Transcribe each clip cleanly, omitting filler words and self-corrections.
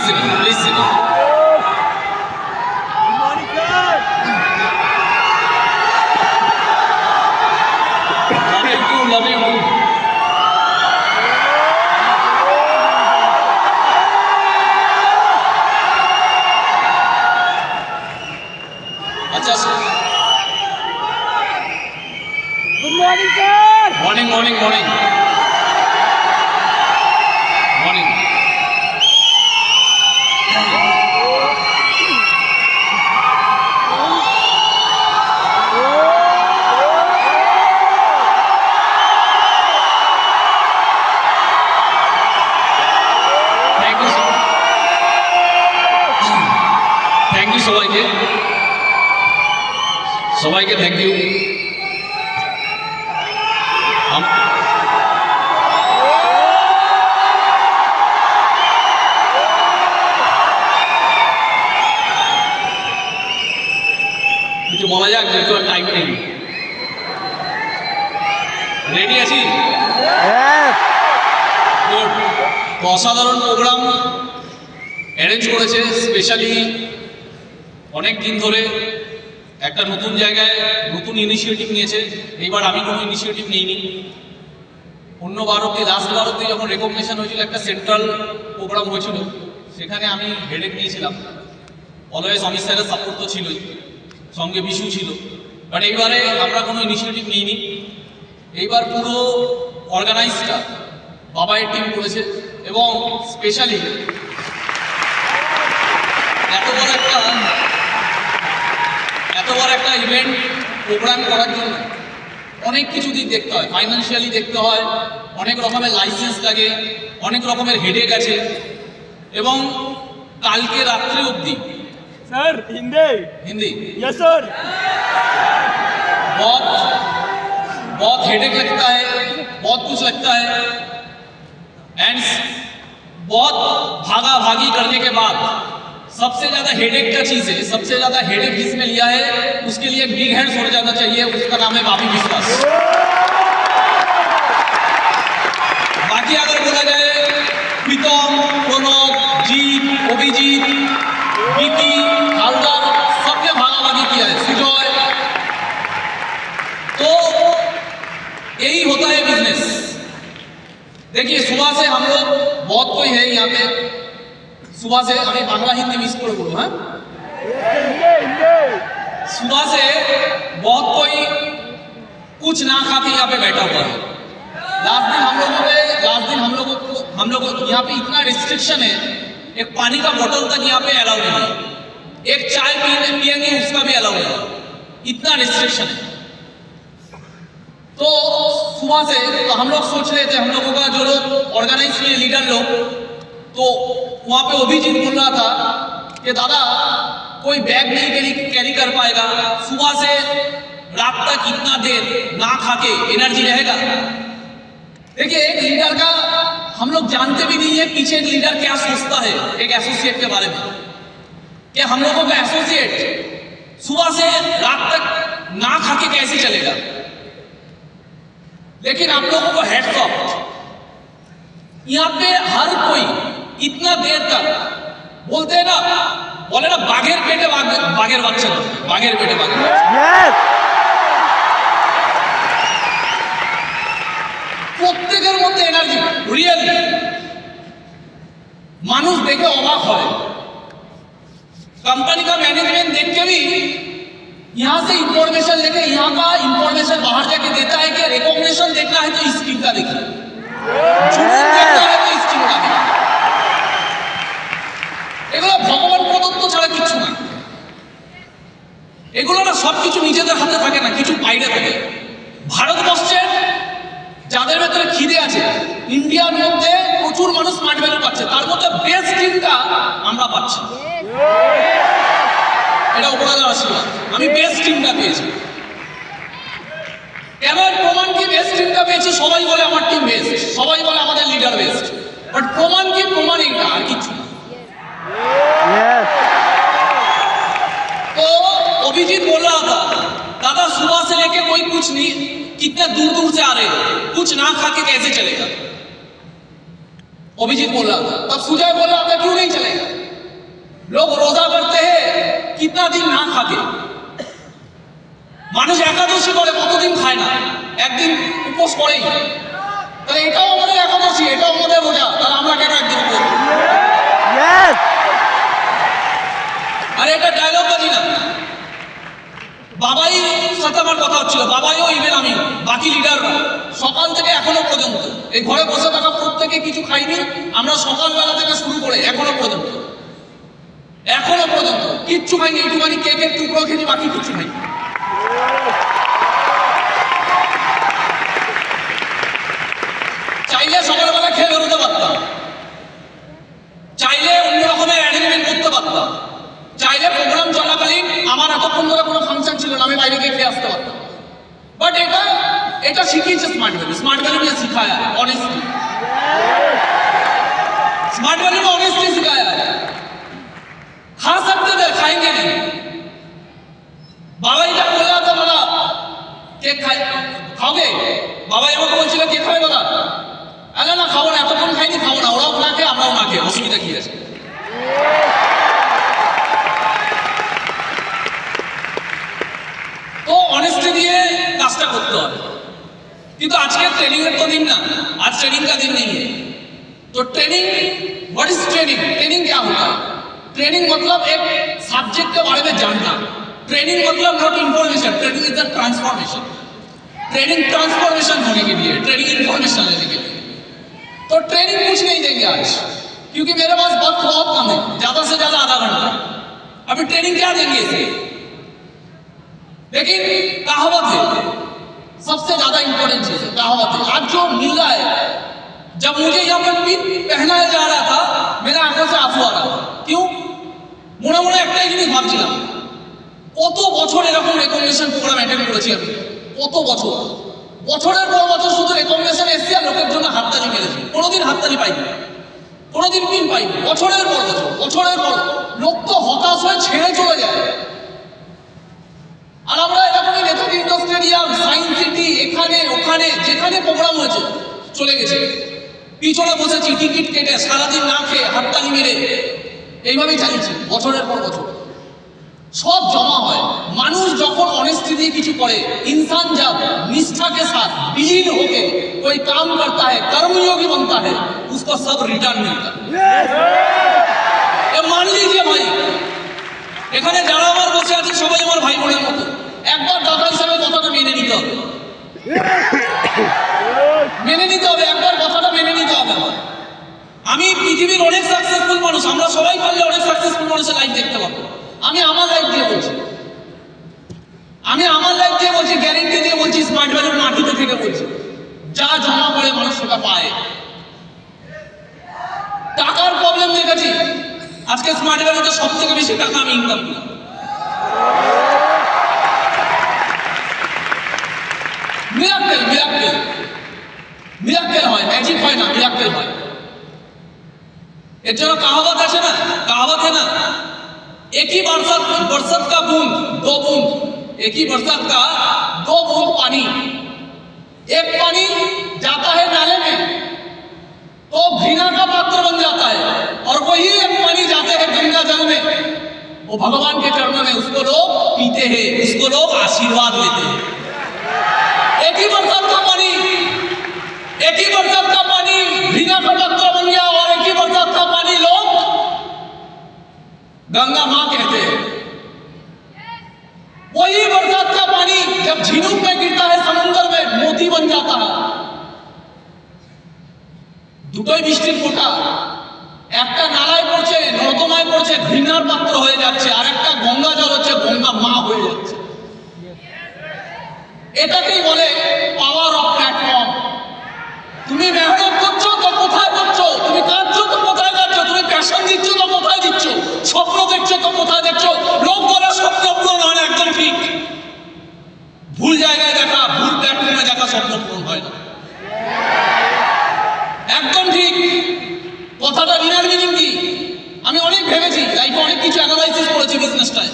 sit down. Please sit down. Love you too. अच्छा sir. Good morning, sir. Morning, morning, morning. Morning. Thank you, sir. Thank you সবাইকে. সবাইকে thank you. কিছু বলা যাক যেহেতু time নেই. রেডি আছি? গুড. অসাধারণ প্রোগ্রাম অ্যারেঞ্জ করেছে, স্পেশালি অনেক দিন ধরে একটা নতুন জায়গায় নতুন ইনিশিয়েটিভ নিয়েছে. এইবার আমি কোনো ইনিশিয়েটিভ নিইনি. অন্য ভারতে লাস্ট ভারতে যখন রেকগনিশন হয়েছিল একটা সেন্ট্রাল প্রোগ্রাম হয়েছিল, সেখানে আমি হেডেক নিয়েছিলাম. অলওয়েজ অমিত স্যারের সাপোর্ট তো ছিলই, সঙ্গে বিশু ছিল. বাট এইবারে আমরা কোনো ইনিশিয়েটিভ নিইনি. এইবার পুরো অর্গানাইজটা বাবাইয়ের টিম করেছে এবং স্পেশালি এত বড় একটা ইভেন্ট প্রোগ্রাম করার জন্য অনেক কিছু দিক দেখতে হয়. ফাইন্যান্সিয়ালি দেখতে হয়, অনেক রকমের লাইসেন্স লাগে, অনেক রকমের হেডেক আছে. এবং কালকে রাত্রে অবধি Sir, Hindi. Hindi Yes, sir. बहुत हेडेक लगता है, बहुत कुछ लगता है. एंड बहुत भागा भागी करने के बाद सबसे ज्यादा हेडेक क्या चीज है, सबसे ज्यादा हेडेक जिसने लिया है उसके लिए बिग हैंड्स हो जाना चाहिए. उसका नाम है बापी विश्वास. बाकी अगर बोला जाए प्रीतम, प्रणव, जीत, अभिजीत, विकी, हालदार, सबने भागाभागी किया है. सुजय. तो यही होता है बिजनेस. देखिए सुबह से हम लोग बहुत कोई है यहाँ पे. सुबह से हमें बांग्ला हिंदी मिक्स कर बोलो. हाँ, सुबह से बहुत कोई कुछ ना खा के यहाँ पे बैठा हुआ है. लास्ट दिन हम लोगों को यहाँ पे इतना रिस्ट्रिक्शन है, एक पानी का बोतल तक यहाँ पे अलाउ नहीं है, एक चाय पिएंगे उसका भी अलाउ नहीं है. इतना रिस्ट्रिक्शन है. तो सुबह से तो हम लोग सोच रहे थे, हम लोगों का जो लोग ऑर्गेनाइज किए लीडर लोग, तो वहाँ पे अभिजीत बोल रहा था कि दादा कोई बैग नहीं कैरी कर पाएगा, सुबह से रात तक इतना देर ना खा के एनर्जी रहेगा. देखिए एक लीडर का हम लोग जानते भी नहीं है पीछे एक लीडर क्या सोचता है एक एसोसिएट के बारे में, कि हम लोगों का एसोसिएट सुबह से रात तक ना खा के कैसे चलेगा. लेकिन आप लोगों को हेड्स ऑफ, यहाँ पे हर कोई इतना देर तक बोलते हैं ना, बोले ना बाघेर पेटे बाघेर बाচ্চা, बाघेर पेटे बाघेर. প্রত্যেকের মধ্যে এনার্জি রিয়েলি মানুষ দেখে অবাক হয়. कंपनी का मैनेजमेंट देख के भी यहाँ से इंफॉर्मेशन लेके यहाँ का इंफॉर्मेशन बाहर जाके देता है कि रिकॉग्निशन देखना है तो इस टीम का देखिए, देखना है तो इस टीम का देखिए. এগুলো ভগবান প্রদত্ত ছাড়া কিছু না. এগুলো না সব কিছু নিজেদের হাতে থাকে না, কিছু বাইরে থাকে. ভারতবর্ষের যাদের ভেতরে খিদে আছে, ইন্ডিয়ার মধ্যে প্রচুর মানুষ স্মার্ট ভ্যালু পাচ্ছে, তার মধ্যে বেস্ট টিমটা আমরা পাচ্ছি. এটা উপরালার আশীর্বাদ. আমি বেস্ট টিমটা পেয়েছি. কেন প্রমাণ কি বেস্ট টিমটা পেয়েছি? সবাই বলে আমার টিম বেস্ট, সবাই বলে আমাদের লিডার বেস্ট, বাট প্রমাণ কি? প্রমাণ এটা আর কিছু না. तो अभिजीत बोल रहा था दादा सुबह से लेके कोई कुछ नहीं, कितने दूर दूर से आ रहे हो, कुछ ना खा के कैसे चलेगा. अभिजीत बोल रहा था. तब सुजय बोल रहा था क्यों नहीं चलेगा. लोग रोजा करते हैं कितना दिन ना खाके, মানুষ একাদশী করে কতদিন খায় না, একদিন উপোস করেই। তাহলে এটাও আমাদের একাদশী, এটাও আমাদের রোজা, তাহলে আমরা কেন একদিন উপোস? আরে এটা ডায়লগ বাজি না। বাবাই সাথে আমার কথা হচ্ছিল, বাবাইও ইভেন আমি, বাকি লিডাররা সকাল থেকে এখনো পর্যন্ত এই ঘরে বসে থাকা প্রত্যেকে কিছু খাইনি। আমরা সকালবেলা থেকে শুরু করে এখনো পর্যন্ত কিচ্ছু খাইনি। একটুখানি কেকের টুকরো খেয়েছি, বাকি কিছু খাইনি। চাইলে সকালবেলা খেয়ে বেরোতে পারতাম, চাইলে অন্য রকমের অ্যারেঞ্জমেন্ট করতে পারতাম, চাইলে প্রোগ্রাম চলাকালীন আমার এতক্ষণ ধরে কোনো ফাংশন ছিল না, আমি বাইরে গিয়ে খেয়ে আসতে পারতাম। বাট এটা শিখিয়েছে স্মার্ট ভ্যালি। स्मार्ट वैली ने सिखाया ऑनेस्टी, स्मार्ट वैली में ऑनेस्टी सिखाया है। खा सकते थे, खाएंगे नहीं। বাবাই যা বলে তো দাদা কেক খাওগে, বাবাই আমাকে বলছিল কেক খাবে দাদা, আরে না খাবো না, এতক্ষণ খাইনি, খাবো না। ওরাও না খেয়ে আমরাও না খেয়ে, অসুবিধা কি আছে? তো অনেস্টি দিয়ে কাজটা করতে হবে। কিন্তু আজকে ट्रेनिंग এর তো দিন না, आज ट्रेनिंग का दिन नहीं है। तो training, what is training? Training क्या होता है? ट्रेनिंग मतलब एक सब्जेक्ट के बारे में जानना। ट्रेनिंग मतलब not information, training is the transformation. Training transformation होने के लिए, ट्रेनिंग इंफॉर्मेशन लेने के लिए। तो ट्रेनिंग कुछ नहीं देंगे आज, क्योंकि मेरे पास वक्त बहुत कम है, ज्यादा से ज्यादा आधा घंटा। अभी ट्रेनिंग क्या देंगे इसे? लेकिन कहावत है, सबसे ज्यादा इंपॉर्टेंट चीज है कहावत है। आज जो मिल रहा है, जब मुझे यहाँ पर पिन पहनाया जा रहा था, मेरे आंखों से आंसू आ रहा था। क्यों? মনে মনে একটাই জিনিস ভাবছিলাম, কত বছর এরকম রেকগনিশন প্রোগ্রাম অ্যাটেন্ড করেছি আমি, কত বছর, বছরের পর বছর শুধু রেকগনিশন এসেছি আর লোকের জন্য হাততালি মেরেছি। কোনোদিন হাততালি পাইনি, কোনোদিন পিন পাইনি। বছরের পর লোক তো হতাশ হয়ে ছেড়ে চলে যায়। আর আমরা এরকমই নেতাজি স্টেডিয়াম, সায়েন্স সিটি, এখানে ওখানে যেখানে প্রোগ্রাম হয়েছে চলে গেছে, পিছনে বসেছি টিকিট কেটে, সারাদিন না খেয়ে হাততালি মেরে এইভাবেই চালিয়েছি বছরের পর বছর। সব জমা হয়। মানুষ যখন অনেস্টি দিয়ে কিছু করে, इंसान जब निष्ठा के साथ विलीन होके कोई काम करता है, कर्मयोगी बनता है, उसको सब रिटर्न मिलता है। ये मान लीजिए भाई, এখানে যারা আমার বসে আছে সবাই আমার ভাই বোনের মতো। একবার দাদা হিসাবে কথাটা মেনে নিতে হবে, একবার কথাটা মেনে নিতে হবে। আমি পৃথিবীর অনেক সাকসেসফুল মানুষ, আমরা সবাই পারলে অনেক সাকসেসফুল মানুষের লাইফ দেখতে পাবো। আমি আমার লাইফ দিয়ে বলছি, গ্যারেন্টি দিয়ে বলছি, স্মার্ট ভ্যালির মাটিতে থেকে বলছি, যা জমা করে মানুষ সেটা পায়। টাকার প্রবলেম দেখেছি, আজকে স্মার্ট ভ্যালিতে সব থেকে বেশি টাকা আমি ইনকাম করি। মিরাক্কেল হয়, ম্যাজিক হয় না, মিরাক্কেল হয়। এর জন্য কাহাবত আছে না, কাহাবত है ना, एक ही बरसात का बूंद दो बूंद, एक ही बरसात का दो बूंद पानी, एक पानी जाता है नाले में तो घृणा का पात्र बन जाता है, और वही एक पानी जाते हैं गंगा जल में, वो भगवान के चरणों में, उसको लोग पीते हैं, उसको लोग आशीर्वाद लेते हैं। एक ही बरसात का पानी घृणा का पात्र बन गया, और एक ही बरसात का पानी लोग गंगा मां कहते हैं। वही बरसात का पानी जब झीनुक में गिरता है, समुद्र में मोती बन जाता है। দুটোই বৃষ্টির ফোঁটা, একটা নালায় পড়ছে, নর্দমায় পড়ছে, ঘৃণার পাত্র হয়ে যাচ্ছে, আর একটা গঙ্গা জল হচ্ছে, গঙ্গা মা হয়ে যাচ্ছে। এটাকেই বলে পাওয়ার অফ প্ল্যাটফর্ম। তুমি মেহনত করছো তো কোথায় করছো, তুমি কাঁদছো তো কোথায় কাঁদছো, তুমি প্যাশন দিচ্ছ তো কোথায় দিচ্ছ, স্বপ্ন দেখছো তো কোথায় দেখছো। লোক বলে স্বপ্ন পূরণ হয় না, একদম ঠিক। ভুল জায়গায় দেখা, ভুল প্ল্যাটফর্মে দেখা স্বপ্ন পূরণ হয় না, একদম ঠিক। কথাটা বিনার মিনিং কি? আমি অনেক ভেবেছি, লাইফে অনেক কিছু অ্যানালাইসিস করেছি বিজনেসটায়।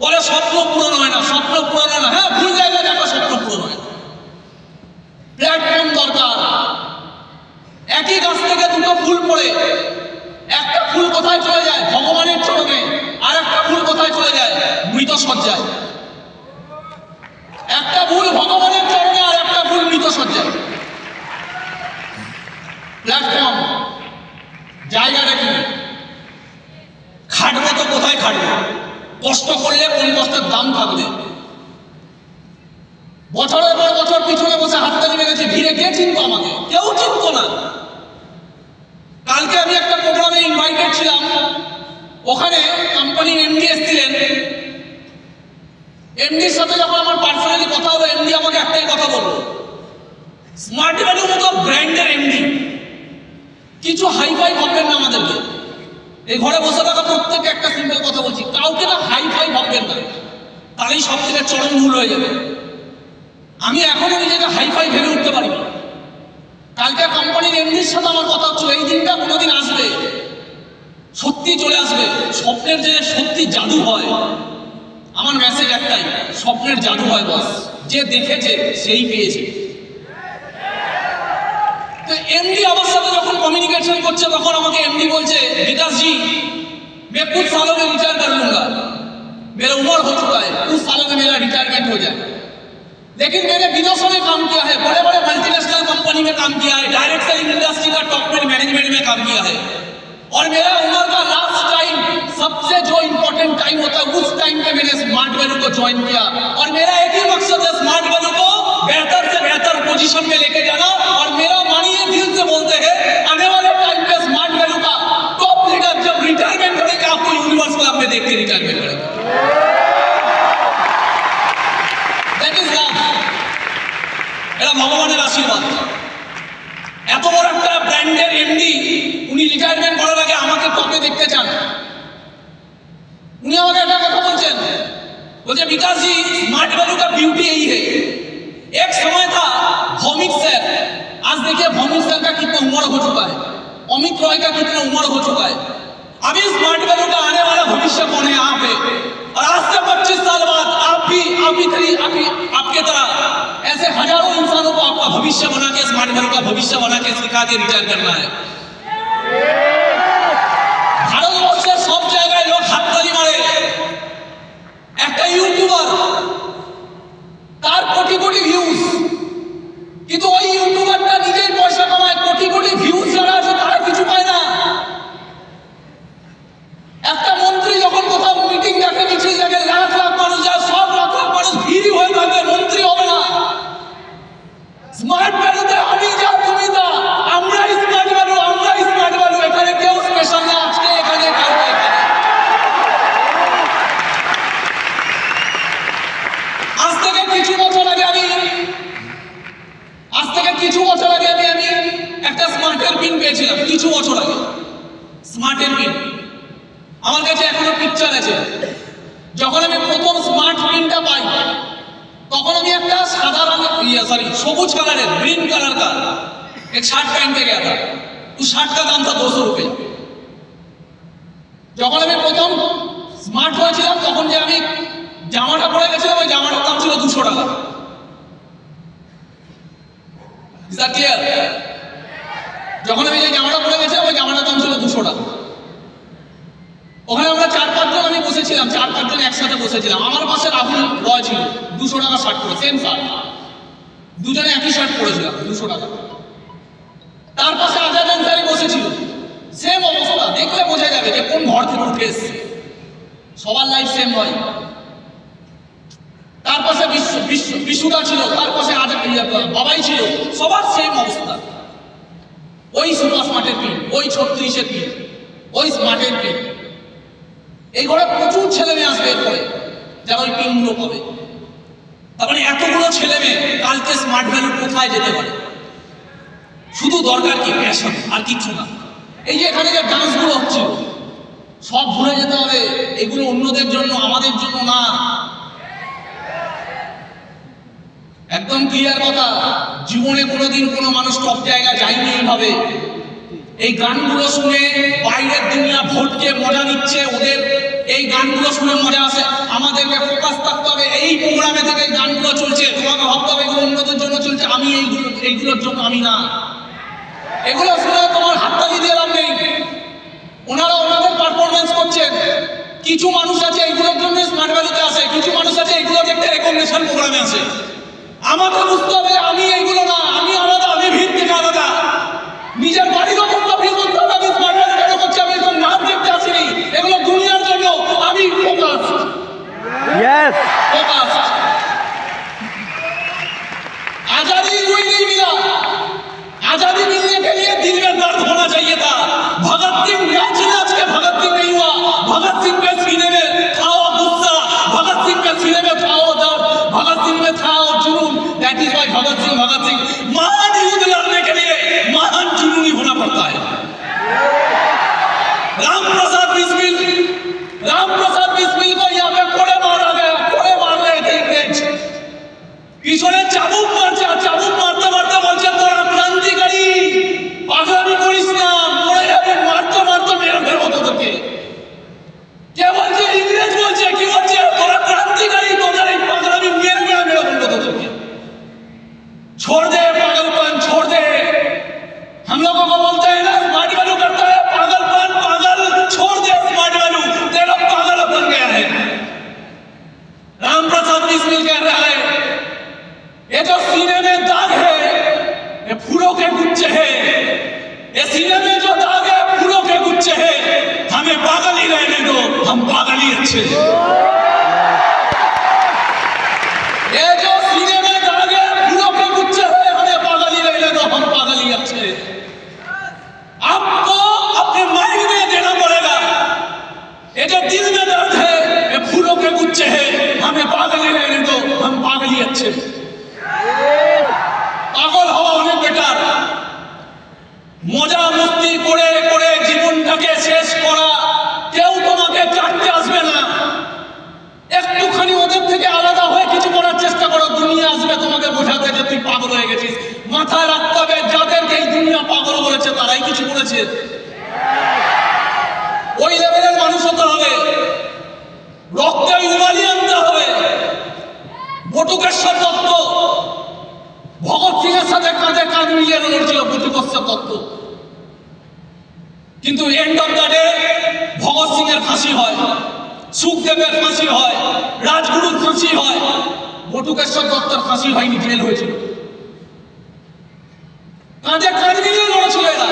বলে স্বপ্ন পূরণ হয় না, স্বপ্ন পূরণ হয় না। হ্যাঁ, ভুল জায়গায় দেখা স্বপ্ন পূরণ হয় না। প্ল্যাটফর্ম দরকার। একই গাছ থেকে দুটো ফুল পড়ে, একটা ফুল কোথায় চলে যায়? ভগবানের চরণে প্ল্যাটফর্ম, জায়গা দেখি, খাটবে তো কোথায় খাটবে, কষ্ট করলে কোন কষ্টের দাম থাকবে। বছরের পর বছর পিছনে বসে হাততালি মেরেছে, ভিড়ে কে চিনতো আমাকে? কেউ চিনতো না। কালকে আমি একটা প্রোগ্রামে ইনভাইটেড ছিলাম, ওখানে কোম্পানির এমডি এসেছিলেন। এমডির সাথে যখন আমার পার্সোনালি কথা হলো, এমডি আমাকে একটাই কথা বললো, স্মার্ট ভ্যালুর মতো ব্র্যান্ডের এমডি, কিছু হাইফাই ভাববেন না আমাদেরকে। এই ঘরে বসে থাকা প্রত্যেককে একটা সিম্পল কথা বলছি, কাউকে না হাইফাই ভাববেন না, তাহলেই সব থেকে চরম ভুল হয়ে যাবে। আমি এখনো নিজেকে হাইফাই ভেবে উঠতে পারি। কালকে কোম্পানির এমডির সাথে আমার কথা হচ্ছিল, এই দিনটা কোনোদিন আসবে, সত্যি চলে আসবে। স্বপ্নের যে সত্যি জাদু হয়, আমার মেসেজ একটাই, স্বপ্নের জাদু হয় বস, যে দেখেছে সেই পেয়েছে। তো एमडी আমার সাথে যখন কমিউনিকেशन করছে, তখন আমাকে एमडी বলছে, विकास जी मैं कुछ सालों में रिटायर कर लूंगा, मेरा उम्र हो चुका है, कुछ सालों में मेरा रिटायरमेंट हो जाए, लेकिन मैंने विदेशों में काम किया है, बड़े बड़े मल्टीनेशनल कंपनी में काम किया है, डायरेक्ट सेलिंग इंडस्ट्री का टॉप मैनेजमेंट में काम किया है, और मेरा उम्र का लास्ट टाइम, सबसे जो इंपॉर्टेंट टाइम होता है, उस टाइम पे मैंने स्मार्ट वैल्यू को ज्वाइन किया, और मेरा एक ही मकसद है, स्मार्ट वैल्यू को बेहतर से बेहतर पोजीशन में लेके जाना। और मेरा मानिए दिल से बोलते हैं, आने वाले टाइम पे स्मार्ट वैल्यू का टॉप लीडर जब रिटायरमेंट करेगा, आपको यूनिवर्स क्लब में देख के रिटायरमेंट करेगा। दैट इज लव, এটা ভগবানের আশীর্বাদ। এত বড় একটা ব্র্যান্ডের এমডি, উনি রিটায়ারমেন্ট করার আগে আমাকে টপে দেখতে চান। उन्हें আমাকে একটা কথা বলছেন, বলছে विकास जी स्मार्ट वैल्यू का ब्यूटी यही है, एक समय था भौमिक सर, आज देखिए भौमिक सर का कितना उम्र हो चुका है, अमित रॉय का कितना उम्र हो चुका है, अभी स्मार्ट वैल्यू का आने वाला भविष्य कौन है? आप है। और आज से 25 साल बाद आप भी आपके तरह ऐसे हजारों इंसानों को आपका भविष्य बना के, स्मार्ट वैल्यू का भविष्य बना के सिखा के रिटायर करना है। ভারতবর্ষের সব জায়গায় লোক হাততালি মারে, একটা ইউটিউবার তার কোটি কোটি ভিউজ, কিন্তু ওই ইউটিউবারটা নিজেই পয়সা কামায়, কোটি কোটি ভিউজ যারা আছে তারা কিছু পায় না। একটা মন্ত্রী যখন কোথাও মিটিং ডাকে, মিছিল ডাকে, লাখ লাখ মানুষ যায়, সব লাখ লাখ মানুষ ভিড় হয়ে থাকবে, মন্ত্রী হবে না। স্মার্ট ভ্যালুতে আমি যা তুমি তা, আমরাই স্মার্ট ভ্যালু, আমরাই স্মার্ট ভ্যালু, এখানে কেউ স্পেশাল না, আজকে এখানে কালকে এখানে। আজ থেকে কিছু বছর আগে আমি একটা স্মার্টের পিন পেয়েছিলাম, কিছু বছর আগে স্মার্টের পিন আমার কাছে এখনো পিকচার আছে। যখন আমি প্রথম স্মার্ট পিনটা পাই, তখন আমি একটা সাদা रंग সবুজ কালারের, গ্রিন कलर का एक शर्ट पहन के गया था, उस शर्ट का दाम था 200 रुपए। যখন আমি প্রথম স্মার্ট হয়েছিলাম, তখন যে আমি জামাটা পরে গেছিলাম, ওই জামাটার দাম ছিল 200 টাকা। Is that clear? যখন আমি যে জামাটা পরে গেছিলাম, ওই জামাটার দাম ছিল 200 টাকা। ওখানে আমরা 4-5 জন আমি বসেছিলাম, 4-5 জন একসাথে বসেছিলাম। আমার পাশে রাহুল রয় ছিল, 200 টাকা শার্ট পরে, সেম শার্ট, দুজনে একই শার্ট পরেছিলাম, 200 টাকা। তার পাশে আজাদ আনসারি বসেছিল, সেম অবস্থা, দেখলে বোঝা যাবে যে কোন ঘর থেকে উঠে এসছে, সবার লাইফ সেম হয়। তার পাশে বিশুদা ছিল, তার পাশে বাবাই ছিল, সবার সেম অবস্থা। ওই সুপার স্মার্টের পিন, ওই 36-এর পিন, ওই স্মার্টের পিন। এই ঘরে প্রচুর ছেলে মেয়ে আসবে এরপরে, যারা ওই পিনগুলো পাবে। তার মানে এতগুলো ছেলে মেয়ে কালকে স্মার্ট ভ্যালু কোথায় যেতে পারে? শুধু দরকার কি? প্যাশন, আর কিচ্ছু না। এই যে এখানে যে ডান্সগুলো হচ্ছে, সব ভুলে যেতে হবে, এগুলো অন্যদের জন্য, আমাদের জন্য না। একদম ক্লিয়ার কথা, জীবনে কোনোদিন কোনো মানুষ টপ জায়গা যায়নি এইভাবে। এই গানগুলো শুনে বাইরের দুনিয়া ভোটকে মজা নিচ্ছে, ওদের এই গানগুলো শুনে মজা আসে। আমাদেরকে ফোকাস থাকতে হবে, এই প্রোগ্রামে থেকে এই গানগুলো চলছে, তোমাকে ভাবতে হবে এগুলো অন্যদের জন্য চলছে, আমি এইগুলোর জন্য আমি না। এগুলো শুনে তোমার হাততালি দিয়ে লাভ নেই, ওনারা ওনাদের পারফরমেন্স করছেন। কিছু মানুষ আছে এইগুলোর জন্য স্মার্ট ভ্যালুতে আসে, কিছু মানুষ আছে এইগুলো দেখতে রেকগনিশন প্রোগ্রামে আসে। আমাকে বুঝতে হবে আমি এইগুলো না, আমি আলাদা, আমি ভিড় থেকে আলাদা। নিজের বাড়ি আজাদিরও কথা ফিল করতে হবে। আমি স্মার্ট ওয়াচ কেন করছি? আমি এসব নাচ দেখতে আসিনি, এগুলো দুনিয়ার জন্য। আমি ফোকাস। आजादी कोई नहीं मिला, आजादी मिलने के लिए दिल में दर्द होना चाहिए था। भगत सिंह नाच नाच के भगत सिंह नहीं हुआ। भगत सिंह के सीने में था वो गुस्सा, भगत सिंह के सीने में था वो दर्द, भगत सिंह में था वो जुनून। That is why Bhagat Singh महान युद्ध लड़ने के लिए महान जुनूनी होना पड़ता है। राम प्रसाद बिस्मिल को यहाँ पे कोड़े मारा गया, कोड़े मार रहे थे इंग्रेज। পিছনে চাবুক মারতে মারতে বলছে তোরা ক্রান্তিকারী, পাগলামি করিস না, মরে যাবে, মারতে মেরে ফেলবো তোদেরকে। কে বলছে? ইংরেজ বলছে। কি বলছে? তোরা ক্রান্তিকারী, তোদের এই পাগলামি মেরে ফেলবো তোদেরকে। छोड़ दे पागलपन, छोड़ दे। हम लोगों को बोलते हैं ना स्मार्ट वैल्यू करता है, पागलपन, पागल, छोड़ दे स्मार्ट वैल्यू, तेरा पागल बन गया है। राम प्रसाद बिस्मिल कह रहा है ये जो सीने में दाग है ये फूलों के गुच्छे है, ये सीने में जो दाग है फूलों के गुच्छे है। हमें पागल ही रहने दो, हम पागल ही अच्छे हैं। ये जो सीने में दाग है फूलों के गुच्छे है, हमें पागल ही रहने दो, हम पागल ही अच्छे हैं। आपको अपने माइंड में देना पड़ेगा ये जो दिल में दर्द है ये फूलों के गुच्छे है, हमें पागल ही रहने दो, हम पागल ही अच्छे हैं। পাগল হওয়া অনেক বেটার। মজা মস্তি করে করে জীবনটাকে শেষ করা, কেউ তোমাকে কাটতে আসবে না। একটুখানি ওদের থেকে আলাদা হয়ে কিছু করার চেষ্টা করো, দুনিয়া আসবে তোমাকে বোঝাতে যে তুই পাগল হয়ে গেছিস। মাথায় রাখতে হবে যাদেরকে এই দুনিয়া পাগল করেছে তারাই কিছু করেছে। ওই লেভেলের মানুষ হতে হবে, রক্তে উমালি আনতে হবে। বটুকেশ্বর দত্ত ভগৎ সিং এর সাথে কাঁধে কাঁধ মিলিয়ে লড়ছিল বটুকেশ্বর দত্ত, কিন্তু end of the day Bhagat Singh এর ফাঁসি হয়, সুখদেবের ফাঁসি হয়, রাজগুরুর ফাঁসি হয়, বটুকেশ্বর দত্তের ফাঁসি হয়নি, জেল হয়েছিল। কাঁধে কাঁধ মিলিয়ে লড়েছিল এরা।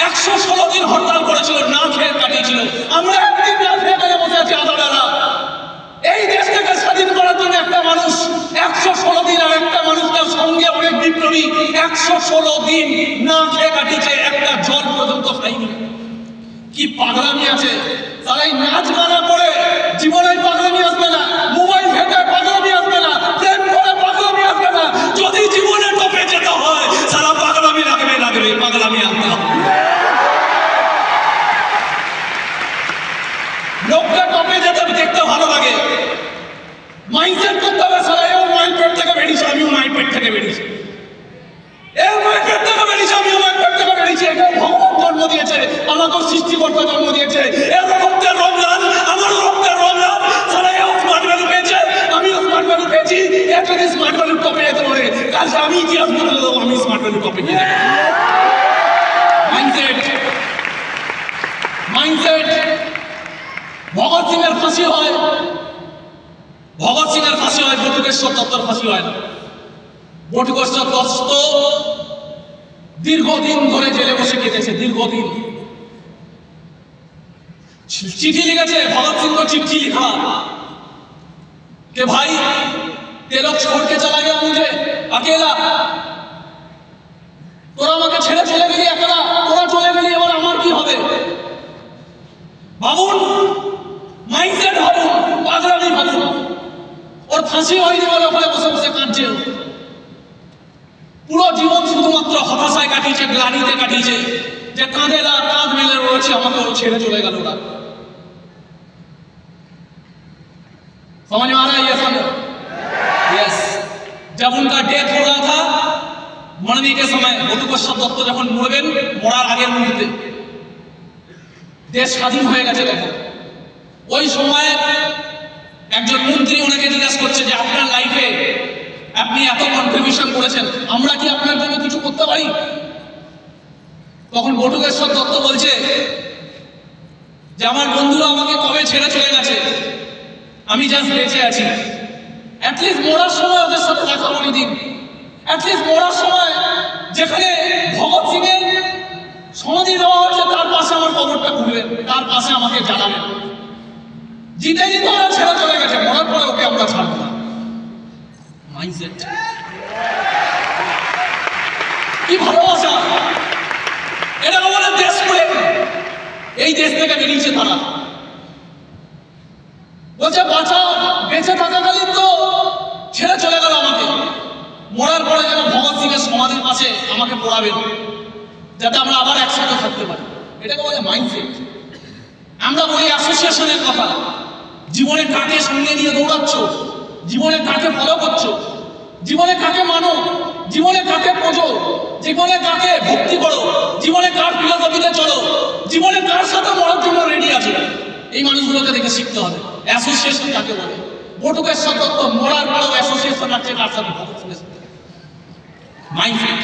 116 দিন হরতাল করেছিল, না খেয়ে কাটিয়েছিল। আমরা একদিন না খেয়ে বসে আছি আদালতেরা। এই দেশটাকে স্বাধীন করার জন্য একটা মানুষ 116 দিন, আর একটা মানুষ তার সঙ্গে অনেক বিপ্লবী 116 দিন না খেয়ে কাটিয়েছে, একটা জল পর্যন্ত খাইনি। কি পাগলামি আছে! তারাই নাচ গানা করে জীবনে পাগলামি আসবে না, মোবাইল ঘেঁটে পাগলামি আসবে না, প্রেম করে পাগলামি আসবে না। যদি জীবনে টপে যেতে হয় সারা পাগলামি লাগবে, পাগলামি আসবে না। লোকটা টপে যেতে দেখতে ভালো লাগে, মাইন্ডসেট করতে হবে সারা এও মাইন্ড পেট থেকে বেরিয়েছে, আমিও মাইন্ড পেট থেকে বেরিয়েছি, এও মাইন্ড পেট থেকে বেরিয়েছে, আমিও মাইন্ড পেট থেকে বেরিয়েছি। একে ভগবান জন্ম দিয়েছে, আমাকেও সৃষ্টিকর্তা জন্ম দিয়েছে। এর রক্তের রমজান, আমার রক্তের রমজান। সারা এও স্মার্ট ভ্যালু পেয়েছে, আমিও স্মার্ট ভ্যালু পেয়েছি। এ যদি স্মার্ট ভ্যালু টপে যেতে পারে কালকে আমি ইতিহাস বলে দেবো আমি স্মার্ট ভ্যালু টপে গিয়ে মাইন্ডসেট। ভগৎ সিং এর ফাঁসি হয়, ভগৎ সিং এর ফাঁসি হয়, বটুকেশ্বর দত্তের ফাঁসি হয় না। বটুকেশ্বর দত্ত দীর্ঘদিন ধরে জেলে বসে কেটেছে, দীর্ঘদিন। চিঠি লিখেছে, भगत सिंह को चिट्ठी लिखा कि भाई ते लोग छोड़ के चला गया मुझे अकेला, তোরা আমাকে ছেড়ে চলে গেলি একলা, তোরা চলে গেলি, এবার আমার কি হবে? ভাবুন, মাইন্ডসেট ভাবুন, পাগলামি ভাবুন। ওর ফাঁসি হয়নি বলে ওখানে বসে বসে কাঁদছে। পুরো জীবন শুধুমাত্র হতাশায় কাটিয়েছে, গ্লানিতে কাটিয়েছে, যে কাঁধে কাঁধ মেলে রয়েছে, আমাকে ও ছেড়ে চলে গেল। ওরা समझ में आ रहा है ये सब? यस। जब उनका डेथ हो रहा था, मरने के समय, বটুকেশ্বর দত্ত যখন মরবেন, মরার আগের মুহূর্তে দেশ স্বাধীন হয়ে গেছে তখন। ওই সময় একজন মন্ত্রী ওনাকে জিজ্ঞাসা করছে যে আপনার লাইফে আপনি এত কন্ট্রিবিউশন করেছেন, আমরা কি আপনার জন্য কিছু করতে পারি? তখন বটুকেশ্বর দত্ত বলছে যে আমার বন্ধুরা আমাকে কবে ছেড়ে চলে গেছে, আমি জাস্ট বেঁচে আছি। অ্যাটলিস্ট মরার সময় ওদের সাথে দেখা করে দিন। অ্যাটলিস্ট মরার সময় যেখানে ভগৎ সিং এর তার পাশে আমাকে জ্বালাবেন। জিতে জিতে ওরা ছেড়ে চলে গেছে, মরার পরে ওকে আমরা ছাড়বো না। মাইন্ডসেট, কি ভালোবাসা! এটা আমাদের দেশ প্রেম। এই দেশ থেকে বেরিয়েছে তারা, বলছে বাঁচাও। বেঁচে থাকাকালীন তো ছেড়ে চলে গেল আমাকে, মরার পরে যেন ভগৎ সিং এর সমাধির পাশে আমাকে পড়াবেন, যাতে আমরা আবার একসাথে থাকতে পারি। এটাকে বলে মাইন্ডসেট। আমরা বলি অ্যাসোসিয়েশনের কথা। জীবনে কাকে সঙ্গে নিয়ে দৌড়াচ্ছ, জীবনে কাকে ফলো করছো, জীবনে কাকে মানো, জীবনে কাকে খোঁজো, জীবনে কাকে ভক্তি করো, জীবনে কার ফিলোসফিতে চলো, জীবনে কার সাথে মরার জন্য রেডি আছে, এই মানুষগুলোকে দেখে শিখতে হবে। অ্যাসোসিয়েশন কাকে বলে? বটুকেশ্বর দত্ত মরার পরেও অ্যাসোসিয়েশন রাখছে কার সাথে? ভগৎ সিংয়ের সাথে। Mindset,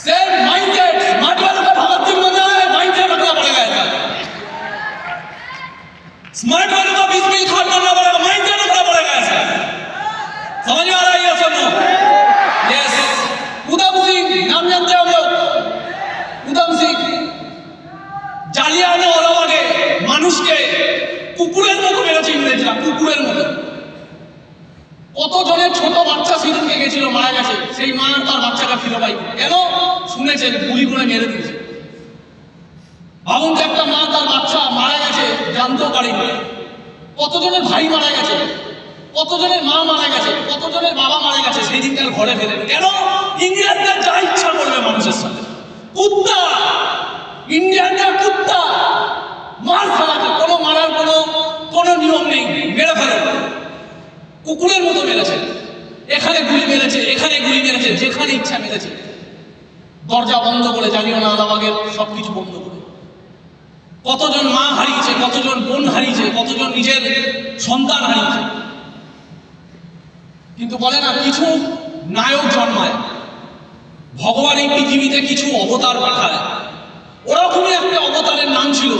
same mindset. स्मार्ट वालों का भगत सिंह बनना है, माइंडसेट रखना पड़ेगा ऐसा। स्मार्ट वालों का बीच में खान बनना पड़ेगा, माइंडसेट रखना पड़ेगा ऐसा। समझ में आ रहा है ये सब? यस। उधम सिंह नाम जानते हो हम लोग? उधम सिंह জালিয়ানওয়ালাবাগে মানুষকে কুকুরের মতো মেরেছে ইংরেজরা, কুকুরের মতো। কতজনের ছোট বাচ্চা সেদিনকে গেছিল, মারা গেছে, সেই মা তার বাচ্চাকে ফিরে পাই কেন? শুনেছে গুলি করে মেরে দিয়েছে। ভাবুন যে একটা মা তার বাচ্চা মারা গেছে, জানতেও পারেনি। কতজনের ভাই মারা গেছে, কতজনের মা মারা গেছে, কতজনের বাবা মারা গেছে, সেই দিনকার ঘরে ফেলেন কেন? ইংরেজদের যা ইচ্ছা করবে মানুষের সাথে। কুত্তা, ইন্ডিয়ানরা কুত্তা, মার ফেলাতে কোনো মারার কোনো নিয়ম নেই, মেরে ফেলে। কুকুরের মতো মেরেছে, এখানে গুলি মেরেছে, এখানে গুলি মেরেছে, যেখানে ইচ্ছা মেরেছে। দরজা বন্ধ করে, জালিয়ানওয়ালাবাগের সবকিছু বন্ধ করে। কতজন মা হারিয়েছে, কতজন বোন হারিয়েছে, কতজন নিজের সন্তান হারিয়েছে। কিন্তু বলে না, কিছু নায়ক জন্মায়, ভগবান এই পৃথিবীতে কিছু অবতার পাঠায়। ওরকমই একটা অবতারের নাম ছিল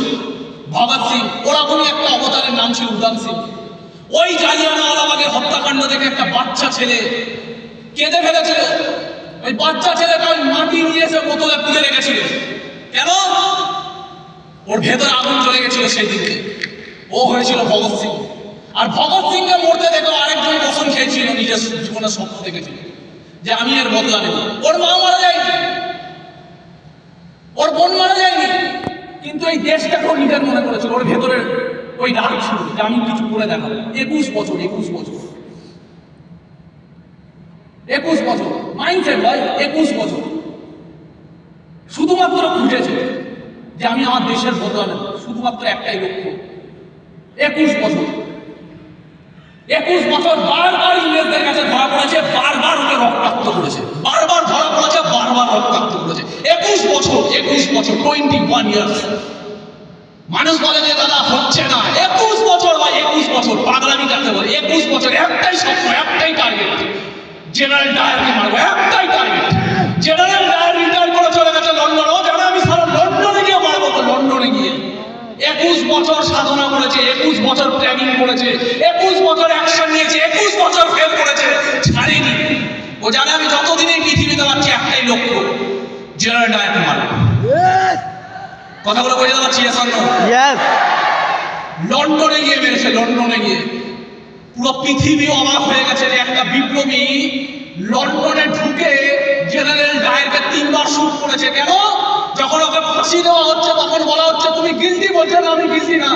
ভগৎ সিং, ওরকমই একটা অবতারের নাম ছিল উধম সিং। ওই জালিয়ানওয়ালাবাগের হত্যাকাণ্ড থেকে একটা বাচ্চা ছেলে কেঁদে ফেলেছিল। ওই বাচ্চা ছেলেটা ওই মাটি নিয়ে এসে বোতলে পুঁতে রেখেছিল। কেন? ওর ভেতরে আগুন জ্বলে গেছিল সেই দিকে। ও হয়েছিল ভগৎ সিং। আর ভগৎ সিংকে মরতে দেখে আরেকজন কসম খেয়েছিল, নিজের জীবনের স্বপ্ন দেখেছিল যে আমি এর বদলা নেব। ওর মা মারা যায়নি, ওর বোন মারা যায়নি, কিন্তু এই দেশটাকেও নিজের মনে করেছিল। ওর ভেতরে ওই রাগ ছিল যে আমি কিছু করে দেখাবো। 21 বছর, 21 বছর, 21 বছর মাইন্ডসেট ভাই। 21 বছর শুধুমাত্র খুঁজেছে যে আমি আমার দেশের বদলা নেব, শুধুমাত্র একটাই লক্ষ্য। 21 বছর, 21 বছর বারবার ইংরেজদের কাছে ধরা পড়েছে, বারবার ওকে রক্তাক্ত করেছে, বারবার ধরা পড়েছে, বারবার রক্তাক্ত করেছে। 21 বছর, 21 বছর, 21 ইয়ার্স। মানুষ বলে যে দাদা হচ্ছে না। 21 বছর ভাই, 21 বছর পাগলামি কাটতে বলে। 21 বছর একটাই স্বপ্ন, একটাই টার্গেট, জেনারেল ডায়ারকে মারবো, একটাই টার্গেট। জেনারেল ডায়ার রিটায়ার করে চলে গেছে লন্ডন। ও জানা আমি সারা লন্ডনে গিয়ে মারবো, তো লন্ডনে গিয়ে 21 বছর সাধনা করেছে, 21 বছর ট্রেনিং করেছে, 21 বছর অ্যাকশন নিয়েছে, 21 বছর ফেল করেছে, ছাড়েনি। ও জানে আমি যতদিন এই পৃথিবীতে পাচ্ছি একটাই লক্ষ্য, জেনারেল ডায়ারকে মারবো। কথাগুলো বোঝাতে পারছি? লন্ডনে গিয়ে মেরেছে, লন্ডনে গিয়ে পুরো পৃথিবী অবাক হয়ে গেছে যে একটা বিপ্লবী লন্ডনে ঢুকে জেনারেল ডায়ারকে 3 বার শুট করেছে। কেন? যখন ওকে ফাঁসি দেওয়া হচ্ছে তখন বলা হচ্ছে তুমি গিলটি, বলছে না আমি গিলটি না।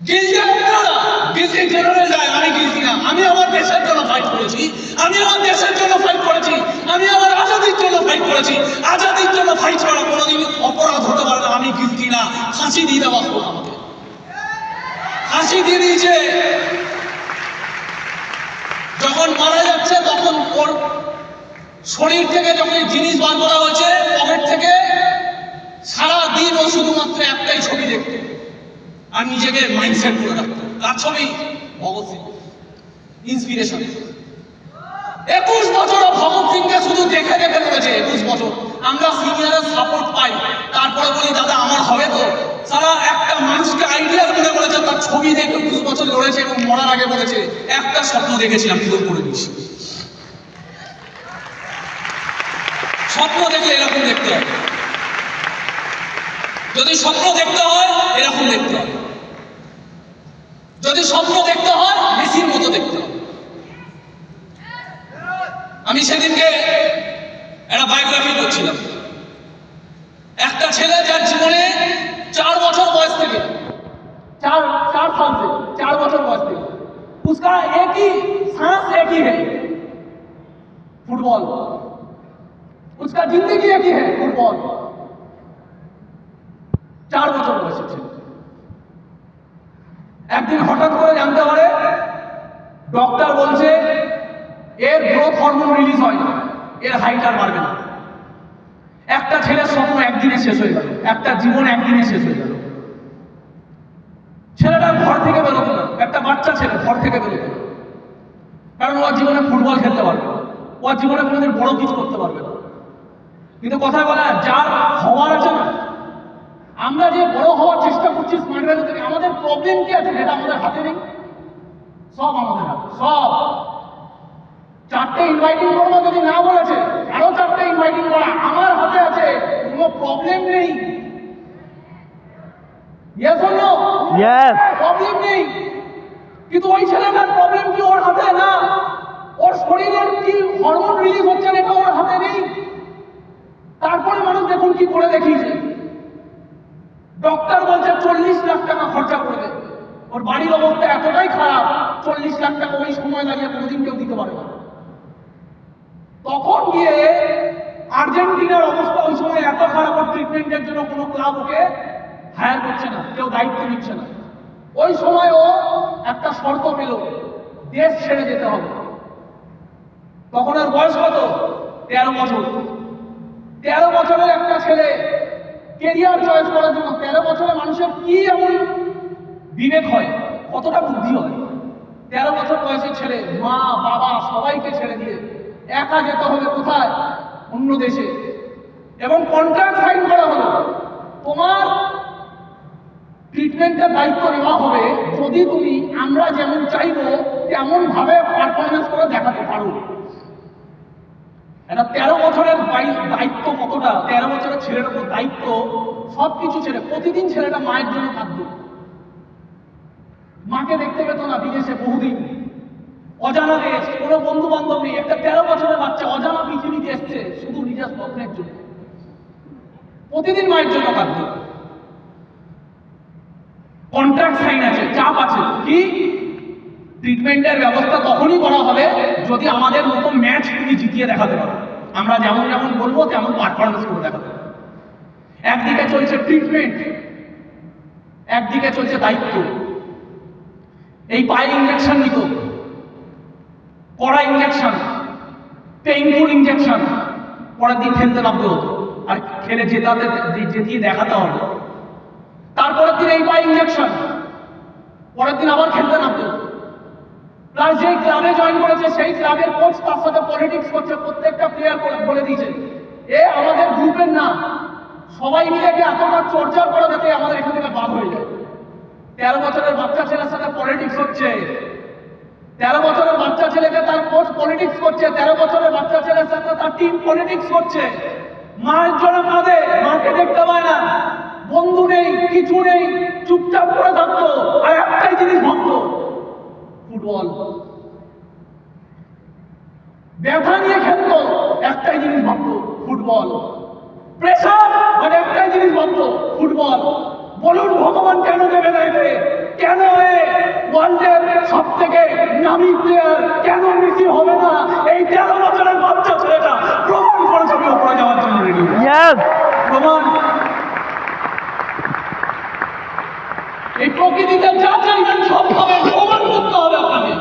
গিলটি আপনারা, গিলটি জেনারেল ডায়ার, আমি গিলটি না। আমি আমার দেশের জন্য ফাইট করেছি, আমি আমার দেশের জন্য ফাইট করেছি, আমি আমার আজাদির জন্য ফাইট করেছি। আজাদির জন্য ফাইট করা কোনোদিন অপরাধ হতে পারে না। আমি গিলটি না। ফাঁসি দিয়ে দেওয়া হলো, আমাকে ফাঁসি দিয়ে দিয়েছে। যখন মারা যাচ্ছে তখন ওর শরীর থেকে যখন জিনিস বার করা হয়েছে পকেট থেকে, সারাদিন ও শুধুমাত্র একটাই ছবি দেখতো আর নিজেকে মাইন্ডসেট করে রাখতো। তার ছবি ভগৎ সিং, ইন্সপিরেশন। 21 বছর ভগৎ সিংকে শুধু দেখে দেখে রয়েছে। 21 বছর আমরা সিনিয়রের সাপোর্ট পাই, তারপরে বলি দাদা আমার হবে তো। সারা একটা মানুষকে আইডিয়াল মনে করেছে, তার ছবি দেখে 21 বছর লড়েছে এবং মরার আগে বলেছে একটা স্বপ্ন দেখেছিলাম, পূরণ করে দিয়েছি। স্বপ্ন দেখলে এরকম দেখতে হবে। যদি স্বপ্ন দেখতে হয় এরকম দেখতে হবে, যদি স্বপ্ন দেখতে হয় মেসির মতো দেখতে হবে। আমি সেদিনকে একটা বায়োগ্রাফি করছিলাম, একটা ছেলে যার জীবনে 4 বছর বয়স থেকে 4 साल से 4 বছর বয়স থেকে उसका एक ही सांस एक ही है फुटबॉल, उसका जिंदगी एक ही है फुटबॉल। 4 বছর বয়সে ছিল, একদিন হঠাৎ করে জানতে পারে ডক্টর বলছে এর গ্রোথ হরমোন রিলিজ হয় না, এর হাইট আর বাড়বে না। একটা ছেলের স্বপ্ন একদিনে শেষ হয়ে গেল, একটা জীবন একদিনে শেষ হয়ে গেল। ছেলেটা ঘর থেকে বেরোতো না, একটা বাচ্চা ছেলে ঘর থেকে বেরোতো না, কারণ ওর জীবনে ফুটবল খেলতে পারবে না, ওর জীবনে কোনোদিন বড় কিছু করতে পারবে না। কিন্তু কথা বলা যার হওয়ার আছে না, আমরা যে বড় হওয়ার চেষ্টা করছি স্মার্ট ভ্যালু থেকে, আমাদের প্রবলেম কি আছে যেটা আমাদের হাতে নেই? সব আমাদের হাতে, সব। 4টে ইনভাইটিং করবো যদি না বলেছে, আরো 4টে ইনভাইটিং করা আমার হাতে আছে, কোনো প্রবলেম নেই। Yes or no? Yes. Problem নেই, কিন্তু ওই ছেলেটার প্রবলেম কি ওর হাতে না? ওর শরীরের কি হরমোন রিলিজ হচ্ছে না এটা ওর হাতে নেই। তারপরে মানুষ দেখুন কি করে দেখিয়েছে, ডক্টর বলছে 40 লাখ টাকা খরচা করবে, ওর বাড়ির অবস্থা এতটাই খারাপ 40 লাখ টাকা ওই সময় দাঁড়িয়ে কোনোদিন কেউ দিতে পারে না। তখন গিয়ে আর্জেন্টিনার অবস্থা ওই সময় এত খারাপ, ওর ট্রিটমেন্টের জন্য কোনো ক্লাব ওকে হায়ার করছে না, কেউ দায়িত্ব নিচ্ছে না। ওই সময় ও একটা শর্ত পেল, দেশ ছেড়ে যেতে হবে। তখন ওর বয়স কত? 13 বছর। 13 বছরের একটা ছেলে কেরিয়ার চয়েস করার জন্য, 13 বছরের মানুষের কি এমন বিবেক হয়, কতটা বুদ্ধি হয়? 13 বছর বয়সের ছেলে মা বাবা সবাইকে ছেড়ে দিয়ে একা যেতে হবে কোথায়? অন্য দেশে। এবং কন্ট্রাক্ট সাইন করা হলো, তোমার ট্রিটমেন্টের দায়িত্ব নেওয়া হবে যদি তুমি আমরা যেমন চাইবো তেমন ভাবে পারফরমেন্স করে দেখাতে পারো। এটা 13 বছরের দায়িত্ব কতটা, 13 বছরের ছেলের উপর দায়িত্ব, সবকিছু ছেড়ে প্রতিদিন ছেলেটা মায়ের জন্য কাঁদত, মাকে দেখতে পেত না বিদেশে বহুদিন, অজানা দেশ, কোনো বন্ধু বান্ধব নেই। একটা 13 বছরের বাচ্চা অজানা পৃথিবীতে এসছে শুধু নিজের স্বপ্নের জন্য, প্রতিদিন মায়ের জন্য কাঁদত। কন্ট্রাক্ট সাইন আছে, চাপ আছে, কি ট্রিটমেন্টের ব্যবস্থা তখনই করা হবে যদি আমাদের মতো ম্যাচ তুমি জিতিয়ে দেখাতে পারো, আমরা যেমন যেমন বলবো তেমন পারফরমেন্স করে দেখাতে পারো। একদিকে চলছে ট্রিটমেন্ট, একদিকে চলছে দায়িত্ব। এই পায়ে ইঞ্জেকশন নিত, কড়া ইঞ্জেকশন, পেইনফুল ইঞ্জেকশন, পরের দিন খেলতে নামতে হতো, আর খেলে জেতিয়ে দেখাতে হবে। তারপরের দিন এই পায়ে ইঞ্জেকশন, পরের দিন আবার খেলতে নামতে হতো। প্লাস যেই ক্লাবে জয়েন করেছে সেই ক্লাবের কোচ তার সাথে পলিটিক্স করছে, প্রত্যেকটা প্লেয়ার বলে দিয়েছে এ আমাদের গ্রুপের না, সবাই মিলে এতটা চর্চা করা যাতে আমাদের এখান থেকে বাদ হয়ে যায়। 13 বছরের বাচ্চা ছেলের সাথে পলিটিক্স হচ্ছে, 13 বছরের বাচ্চা ছেলেকে তার কোচ পলিটিক্স করছে, 13 বছরের বাচ্চা ছেলের সাথে তার টিম পলিটিক্স করছে। মায়ের জন্য কাঁদে, মাকে দেখতে পায় না, বন্ধু নেই, কিছু নেই, চুপচাপ করে থাকতো, আর একটাই জিনিস ভাবতো ফুটবল। ব্যথা নিয়ে খেলতো, একটাই জিনিস ভাবতো ফুটবল। প্রেশার মানে একটাই জিনিস ভাবতো ফুটবল। বলুন ভগবান কেন দেবে না এতে? কেন ওয়ার্ল্ডের সব থেকে নামি প্লেয়ার কেন মেসি হবে না? এই 13 বছরের বাচ্চা ছেলেটা প্রমাণ করেছে আমি ওপরে যাওয়ার জন্য রেডি। প্রমাণ। এই প্রকৃতিতে যা চাইবেন সব হবে, প্রমাণ করতে হবে আপনাকে।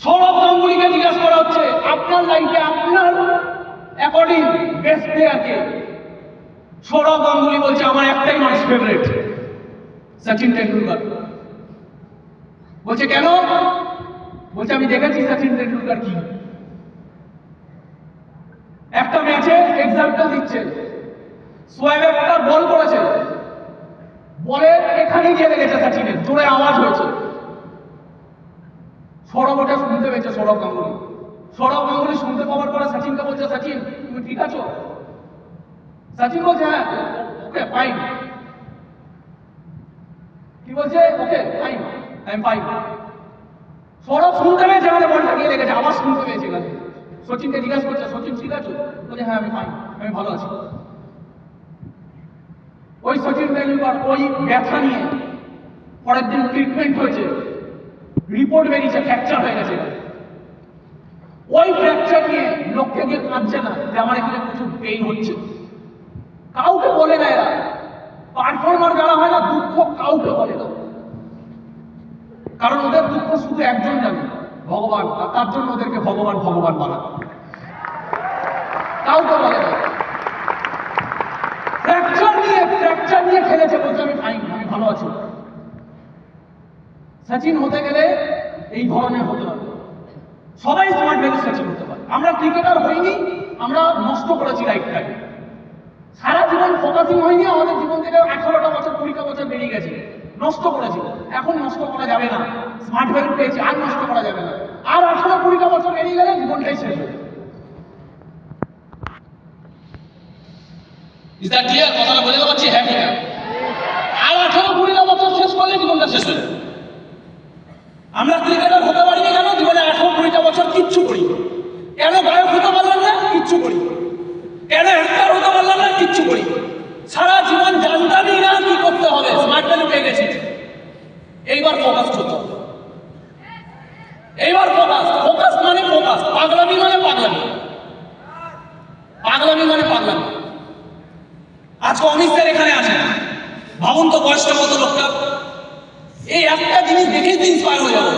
সৌরভ গাঙ্গুলিকে জিজ্ঞাসা করা হচ্ছে আপনার লাইফে আপনার অ্যাকর্ডিং বেস্ট প্লেয়ারকে, সৌরভ গাঙ্গুলি বলছে আমার একটাই মানুষ ফেভারিট, সচিন টেন্ডুলকার। বলছে কেন? বলছে আমি দেখেছি সচিন টেন্ডুলকার কি। একটা ম্যাচে এক্সাম্পল দিচ্ছে, সোয়েব একটা বল করেছে, বলে এখানে গিয়ে লেগেছে সচিনের, জোরে আওয়াজ হয়েছে, সৌরভ ওটা শুনতে পেয়েছে। সৌরভ গাঙ্গুলি শুনতে পাওয়ার পরে সচিনকে বলছে সচিন তুমি ঠিক আছো? সচিন বলছে হ্যাঁ ওকে ফাইন, কি বলছে? Okay fine, I am fine. Sourav শুনতে পেয়েছে, এখানে বলটা গিয়ে লেগেছে, আবার শুনতে পেয়েছে এখানে। সচিনকে জিজ্ঞাসা করছে, সচিন ঠিক আছে? বলছে হ্যাঁ আমি ফাইন, আমি ভালো আছি। ওই সচিন তেন্ডুলকর ওই ব্যথা নিয়ে পরের দিন ট্রিটমেন্ট হয়েছে, রিপোর্ট বেরিয়েছে ফ্র্যাকচার হয়ে গেছে। ওই ফ্র্যাকচার নিয়ে লোককে গিয়ে কাঁদছে না যে আমার এখানে প্রচুর পেইন হচ্ছে, কাউকে বলে না। এরা পারফর্মার যারা হয় না, দুঃখ কাউকে বলে না, কারণ ওদের দুঃখ শুধু একজন জানে, ভগবান। আর তার জন্য ওদেরকে ভগবান ভগবান বলা, কাউকে বলে না। ফ্র্যাকচার নিয়ে খেলেছে, বলছে আমি ফাইন, আমি ভালো আছি। সচিন হতে গেলে এই ধরনের হতে হবে। সবাই স্মার্ট ভ্যালু সচিন হতে পারে। আমরা ক্রিকেটার হইনি, আমরা নষ্ট করেছি লাইফটাকে। সারা জীবন ফোকাসিং হয়নি, আমাদের জীবন থেকে 18টা বছর 20টা বছর বেরিয়ে গেছে, নষ্ট করেছি। এখন নষ্ট করা যাবে না, স্মার্ট ভ্যালু পেয়েছি, আর নষ্ট করা যাবে না। আর 18-20টা বছর বেরিয়ে গেলে জীবনটাই শেষ হয়ে যাবে। Is that clear? কথাটা বলে পাচ্ছি? হ্যাঁ কি না? আর 18-20টা বছর শেষ করলে জীবনটা শেষ হয়ে যাবে। আমরা ক্রিকেটার হতে পারিনি কেন? জীবনে 18-20টা বছর কিচ্ছু করি। কেন গায়ক হতে পারলাম না? কিচ্ছু করি। কেন অ্যাক্টর হতে পারলাম না? কিচ্ছু করি। সারা জীবন জানতামই না কি করতে হবে, স্মার্ট ভ্যালু পেয়ে গেছি। এইবার ফোকাস করতে হবে, এইবার ফোকাস মানে ফোকাস, পাগলামি মানে পাগলামি, পাগলামি মানে পাগলামি। আজকে অমিত স্যার এখানে আছেন, ভাবুন তো বয়সটা কত লোকটা। এই একটা জিনিস দেখেই তো ইন্সপায়ার হয়ে যাবে।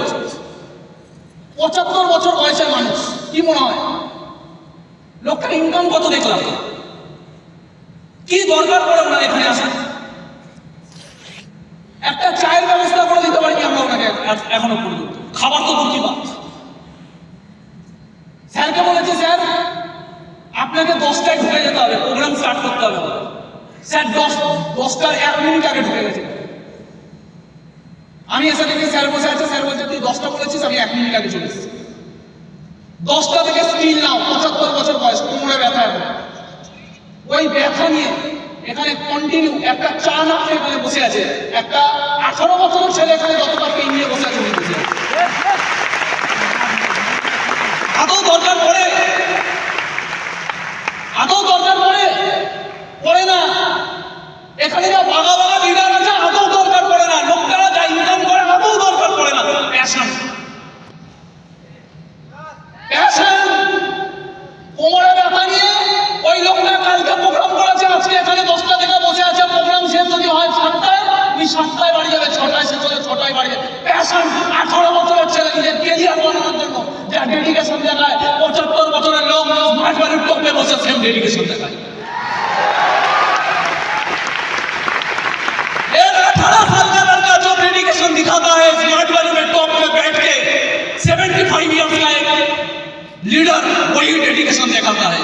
75 বছর বয়সের মানুষ, কি মনে হয় লোকটার ইনকাম কত? দেখলাম কি দরকার পড়ে ওনার এখানে আসা। একটা চায়ের ব্যবস্থা করে দিতে পারিনি আমরা ওনাকে এখনো পর্যন্ত, খাবার তো দূর বাদ। স্যারকে বলেছি স্যার আপনাকে 10টায় ঢুকে যেতে হবে, প্রোগ্রাম স্টার্ট করতে হবে। স্যার 10টার 1 মিনিট আগে ঢুকে গেছে। আমি এসে দেখি স্যার বসে আছে, স্যার বলছে তুই 10টা বলেছিস, আমি 1 মিনিট আগে চলে এসেছি। 10টা থেকে স্টিল নাও, 75 বছর বয়স, কোমরে ব্যথা। এখন ওই ব্যথা নিয়ে এখানে কন্টিনিউ একটা চা না খেয়ে এখানে বসে আছে। একটা 18 বছরের ছেলে এখানে যতটা পেন নিয়ে বসে আছে, উনি বসে আছে। আদৌ দরকার পড়ে? আদৌ দরকার পড়ে? পড়ে না। এখানে যা বাঘা বাঘা লিডার আছে, আদৌ দরকার পড়ে না। লোকরা যা ইনকাম করে, আদৌ দরকার পড়ে না। Passion, passion. কোমরে ব্যথা নিয়ে ওই লোকটা কালকে প্রোগ্রাম করেছে, আজকে এখানে 10টা থেকে বসে আছে। প্রোগ্রাম শেষ যদি হয় 7টায়, উনি 7টায় বাড়ি যাবে, 6টায় শেষ হলে 6টায় বাড়ি যাবে। প্যাশন। 18 বছরের ছেলে নিজের কেরিয়ার বানানোর জন্য যা ডেডিকেশন দেখায়, 75 বছরের লোক স্মার্ট ভ্যালুর টপে বসে সেম ডেডিকেশন দেখায়। 18 साल का लड़का जो डेडिकेशन दिखाता है स्मार्ट वैल्यू में टॉप में बैठ के, 75 ईयर्स का एक लीडर वही डेडिकेशन दिखाता है।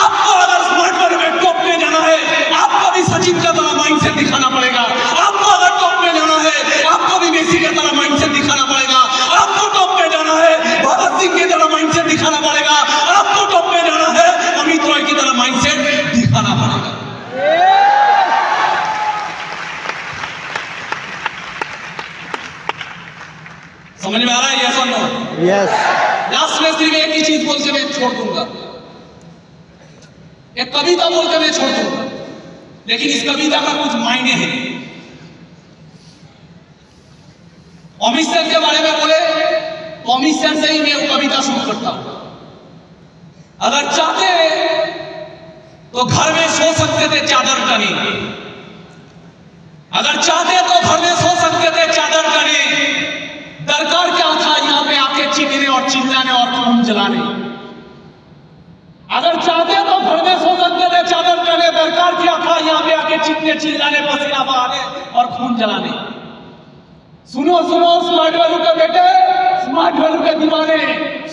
आपको अगर स्मार्ट वैल्यू में टॉप में जाना है, आपको भी सचिन का तरह माइंडसेट दिखाना पड़ेगा। आपको अगर टॉप में जाना है, आपको भी मेसी की तरह माइंडसेट दिखाना पड़ेगा। आपको टॉप में जाना है, भगत सिंह की तरह माइंडसेट दिखाना पड़ेगा। आपको टॉप में जाना है, अमित रॉय की तरह माइंडसेट दिखाना पड़ेगा। समझ में आ रहा है? यस और नो? यस। लास्ट में सिर्फ एक ही चीज बोल के मैं छोड़ दूंगा, एक कविता बोल के मैं छोड़ दूंगा, लेकिन इस कविता का कुछ मायने हैं। अमित सर के बारे में बोले तो अमित सर से ही मैं वो कविता शुरू करता हूं। अगर चाहते तो घर में सो सकते थे चादर टने, अगर चाहते तो घर में सो सकते थे चादर टने। दरकार क्या था यहाँ पे आके चीखने और चिल्लाने और खून जलाने। अगर चाहते तो घर में सो सकते थे चादर टने। दरकार क्या था यहाँ पे आके चीखने चिल्लाने, पसीना बहाने और खून जलाने। सुनो सुनो स्मार्ट वैल्यू के बेटे, स्मार्ट वैल्यू के दीवाने,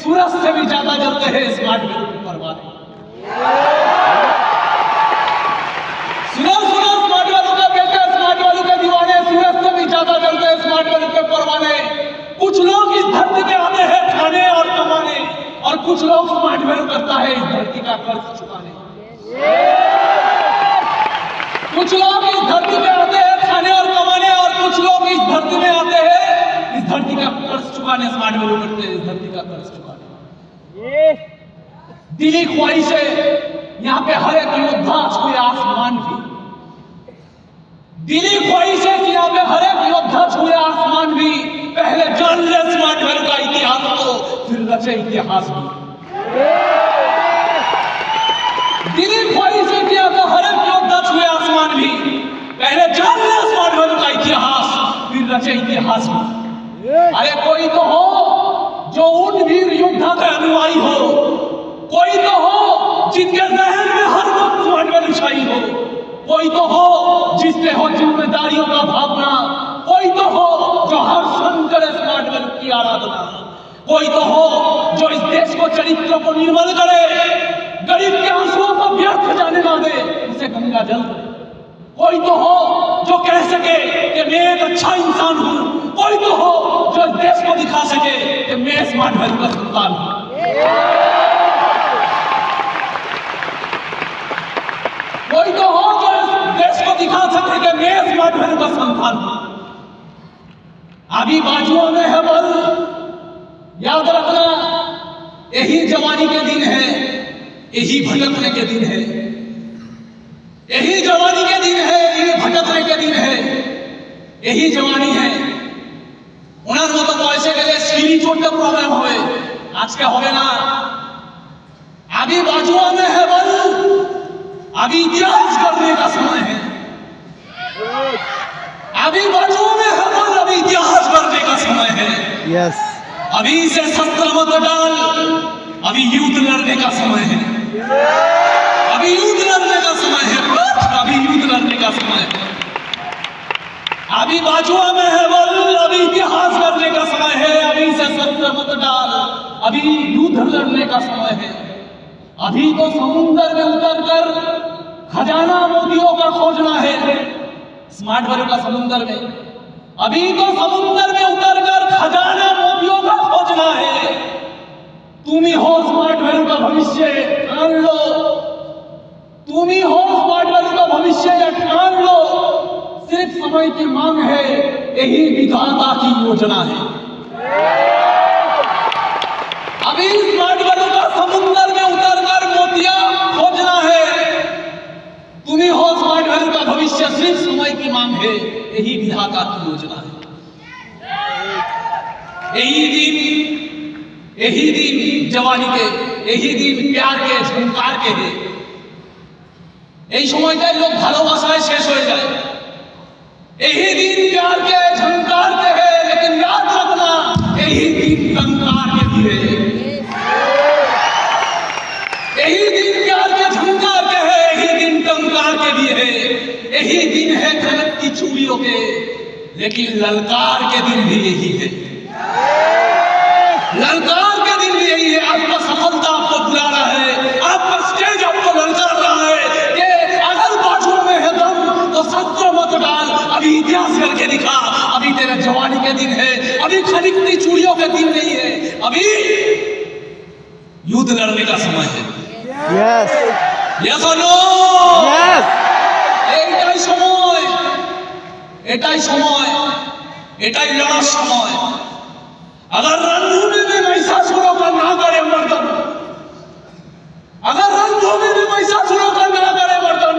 सूरज से भी ज्यादा जलते हैं स्मार्ट वैल्यू के परवाने। सुनो सुनो स्मार्ट वैल्यू के बेटे, स्मार्ट वैल्यू के दीवाने, सूरज से भी ज्यादा जलते हैं स्मार्ट वैल्यू के परवाने। कुछ लोग इस धरती पे आते हैं खाने और कमाने, और कुछ लोग स्मार्ट वैल्यू करता है इस धरती का कर्ज चुकाने। कुछ कुछ लोग इस धरती पे आते हैं खाने और कमाने, और कुछ लोग इस धरती में आते हैं इस धरती का कर्ज चुकाने, स्मार्ट वैल्यू करते हैं इस धरती का कर्ज चुकाने। दिली ख्वाहिश है यहाँ पे हर एक योद्धा छुए आसमान भी, दिली ख्वाहिश है कि यहाँ पे हर एक योद्धा छुए आसमान भी, पहले जान ले स्मार्ट वैल्यू का इतिहास तो फिर रचे इतिहास भी। दिली ख्वाहिश है कि यहाँ पे हर एक योद्धा छुए आसमान भी, पहले जान ले स्मार्ट वैल्यू का इतिहास फिर रचे इतिहास भी। अरे कोई तो हो जो उन वीर योद्धा का अनुयायी हो, कोई तो हो जिनके जहन में हर वक्त स्मार्ट वैल्यू छाई हो, कोई तो हो जिस पे हो जिम्मेदारियों का भावना, कोई तो हो जो हर क्षण करे स्मार्ट वैल्यू की आराधना, कोई तो हो जो इस देश को चरित्र को निर्मल करे, गरीब के आंसुओं को व्यर्थ जाने ना दे, उसे गंगा जल दे। कोई तो हो जो कह सके कि मैं एक अच्छा इंसान हूं, कोई तो हो जो इस देश को दिखा सके कि मैं स्मार्ट वैल्यू का संतान हूं। कोई तो हो जो इस देश को दिखा सके कि मैं स्मार्ट वैल्यू का संतान हूं। अभी बाजुओं में है बल, याद रखना यही जवानी के दिन है, यही भटकने के दिन है, यही जवानी के दिन है, यही भटकने के दिन है, यही जवानी है। उन्हें तो पैसे के लिए स्पिरिचुअल का प्रॉब्लम होए, आज क्या होगे ना, अभी बाजुओं में है बल, अभी इतिहास करने का समय है, अभी बाजुओं में है बल, अभी इतिहास करने का समय है। यस, अभी से शस्त्र मत डाल, अभी युद्ध लड़ने का समय है, अभी युद्ध लड़ने का समय है, अभी युद्ध लड़ने का समय है। अभी बाजुआ में है बल, अभी इतिहास करने का समय है, अभी से शस्त्र मत डाल, अभी युद्ध लड़ने का समय है। अभी तो समुद्र में उतरकर खजाना मोतियों का खोजना है, स्मार्ट वैल्यू का समुद्र में, अभी तो समुद्र में उतरकर खजाना मोतियों का खोजना है। तुम ही हो स्मार्ट वैल्यू का भविष्य, ठान लो, तुम ही हो स्मार्ट वैल्यू का भविष्य, या ठान लो, सिर्फ समय की मांग है, यही विधाता की योजना है। अभी स्मार्ट वैल्यू का समुद्र में उतरकर मोतिया खोजना है, तुम ही हो स्मार्ट वैल्यू का भविष्य, सिर्फ समय की मांग है, यही विधाता की योजना है। यही दिन जवानी के, यही दिन प्यार के झंकार के है। यही সময়টাই लोग ভালোবাসায় শেষ হয়ে যায়, यही दिन प्यार के झंकार के है, लेकिन याद रखना यही दिन टंकार के भी है। यही दिन प्यार के झंकार के है, यही दिन टंकार के भी है। यही दिन है खनक की चूड़ियों के, लेकिन ललकार के दिन भी यही है, ललकार के दिन भी यही है। आपका सफलता आपको बुला रहा है, आपका स्टेज आपको ललकार रहा है कि अगर बाजुओं में है दम तो शस्त्र मत डाल, अभी इतिहास करके दिखा, अभी तेरा जवानी के दिन है, अभी खनिकती चूड़ियों के दिन नहीं है, अभी युद्ध लड़ने का समय है। यस, यस और नो, यस, এটাই সময়, এটাই সময়, এটাই লড়ার সময়। अगर रणभूमि में महिषासुरों का ना करे मर्दन, अगर रणभूमि में महिषासुरों का ना करे मर्दन,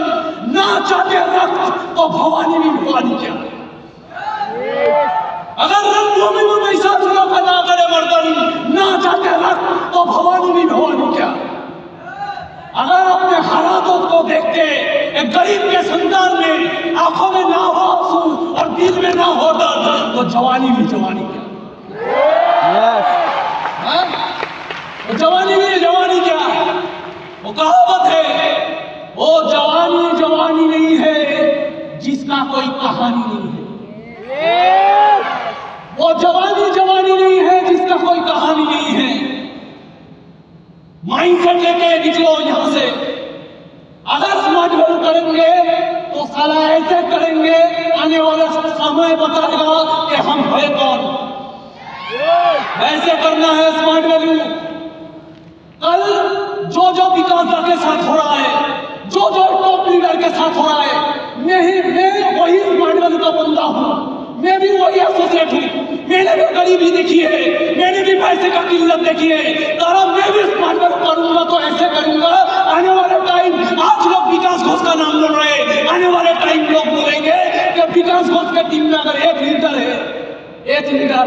ना चाटे रक्त तो भवानी भी भवानी क्या। अगर रणभूमि में महिषासुरों का ना करे मर्दन, ना चाटे रक्त तो भवानी भी भवानी क्या। अगर अपने हालातों को देखते एक गरीब के संतान में आंखों में ना हो आंसू और दिल में ना हो दर्द, तो जवानी भी जवानी क्या। वो जवानी भी जवानी क्या, वो कहावत है, वो जवानी जवानी नहीं है जिसका कोई कहानी नहीं है, वो जवानी जवानी नहीं है जिसका कोई कहानी नहीं है। माइंडसेट लेके निकलो यहां से, अगर स्मार्ट वैल्यू करेंगे तो साला ऐसे करेंगे, आने वाला समय बताएगा कि हम है कौन। वैसे करना है स्मार्ट वैल्यू। कल जो जो विकास के साथ हो रहा है, जो जो टॉप लीडर के साथ हो रहा है, मैं मैं भी वही एसोसिएट हूँ, मैंने भी गरीबी देखी है, मैंने भी पैसे का किल्लत देखी है। तारा मैं भी स्मार्ट वर्क करूंगा तो ऐसे करूंगा, आने वाले टाइम आज लोग विकास घोष का नाम बोल रहे हैं, आने वाले टाइम लोग बोलेंगे कि विकास घोष के टीम में अगर एक लीडर है, एक लीडर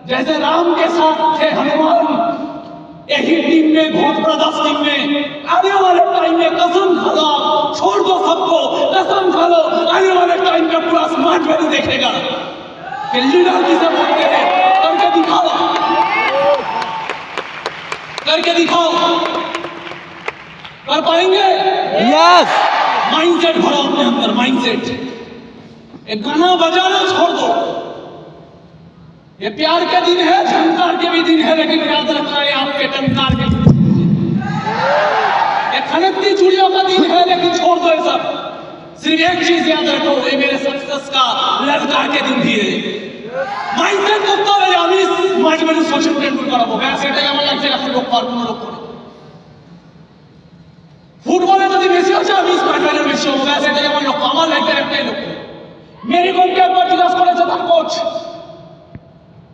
जैसे राम के साथ थे हनुमान, यही टीम में घोष ब्रदर्स टीम में आने वाले टाइम में कसम खा लो, छोड़ दो सबको, कसम खा लो आने वाले टाइम में पूरा स्मार्ट वैली देखेगा कि लीडर किसे बोलते हैं। करके दिखाओ, करके दिखाओ, कर पाएंगे? Yes. माइंडसेट भरो अपने अंदर, माइंडसेट। एक गाना बजाना छोड़ दो, ये प्यार के दिन है, झंकार के भी दिन है, लेकिन याद रखना है आपके टंकार के दिन। ये खनकती चूड़ियों का दिन है, लेकिन छोड़ दो ये सब। सिर्फ एक चीज याद रखो, ये मेरे सक्सेस का ललकार के दिन भी है। माइंडसेट করতে হবে আমি মাঝে মাঝে সচিন টেন্ডুলকার হবো, ব্যাস এটাই আমার লাগছে। এখন লোক পার কোনো লোক করে ফুটবলে যদি মেসি হচ্ছে আমি স্মার্টওয়্যারের মেসি হবো, ব্যাস এটাই আমার লক্ষ্য। আমার লাইফের একটাই লক্ষ্য। মেরি কোমকে একবার জিজ্ঞাসা করেছে তার কোচ,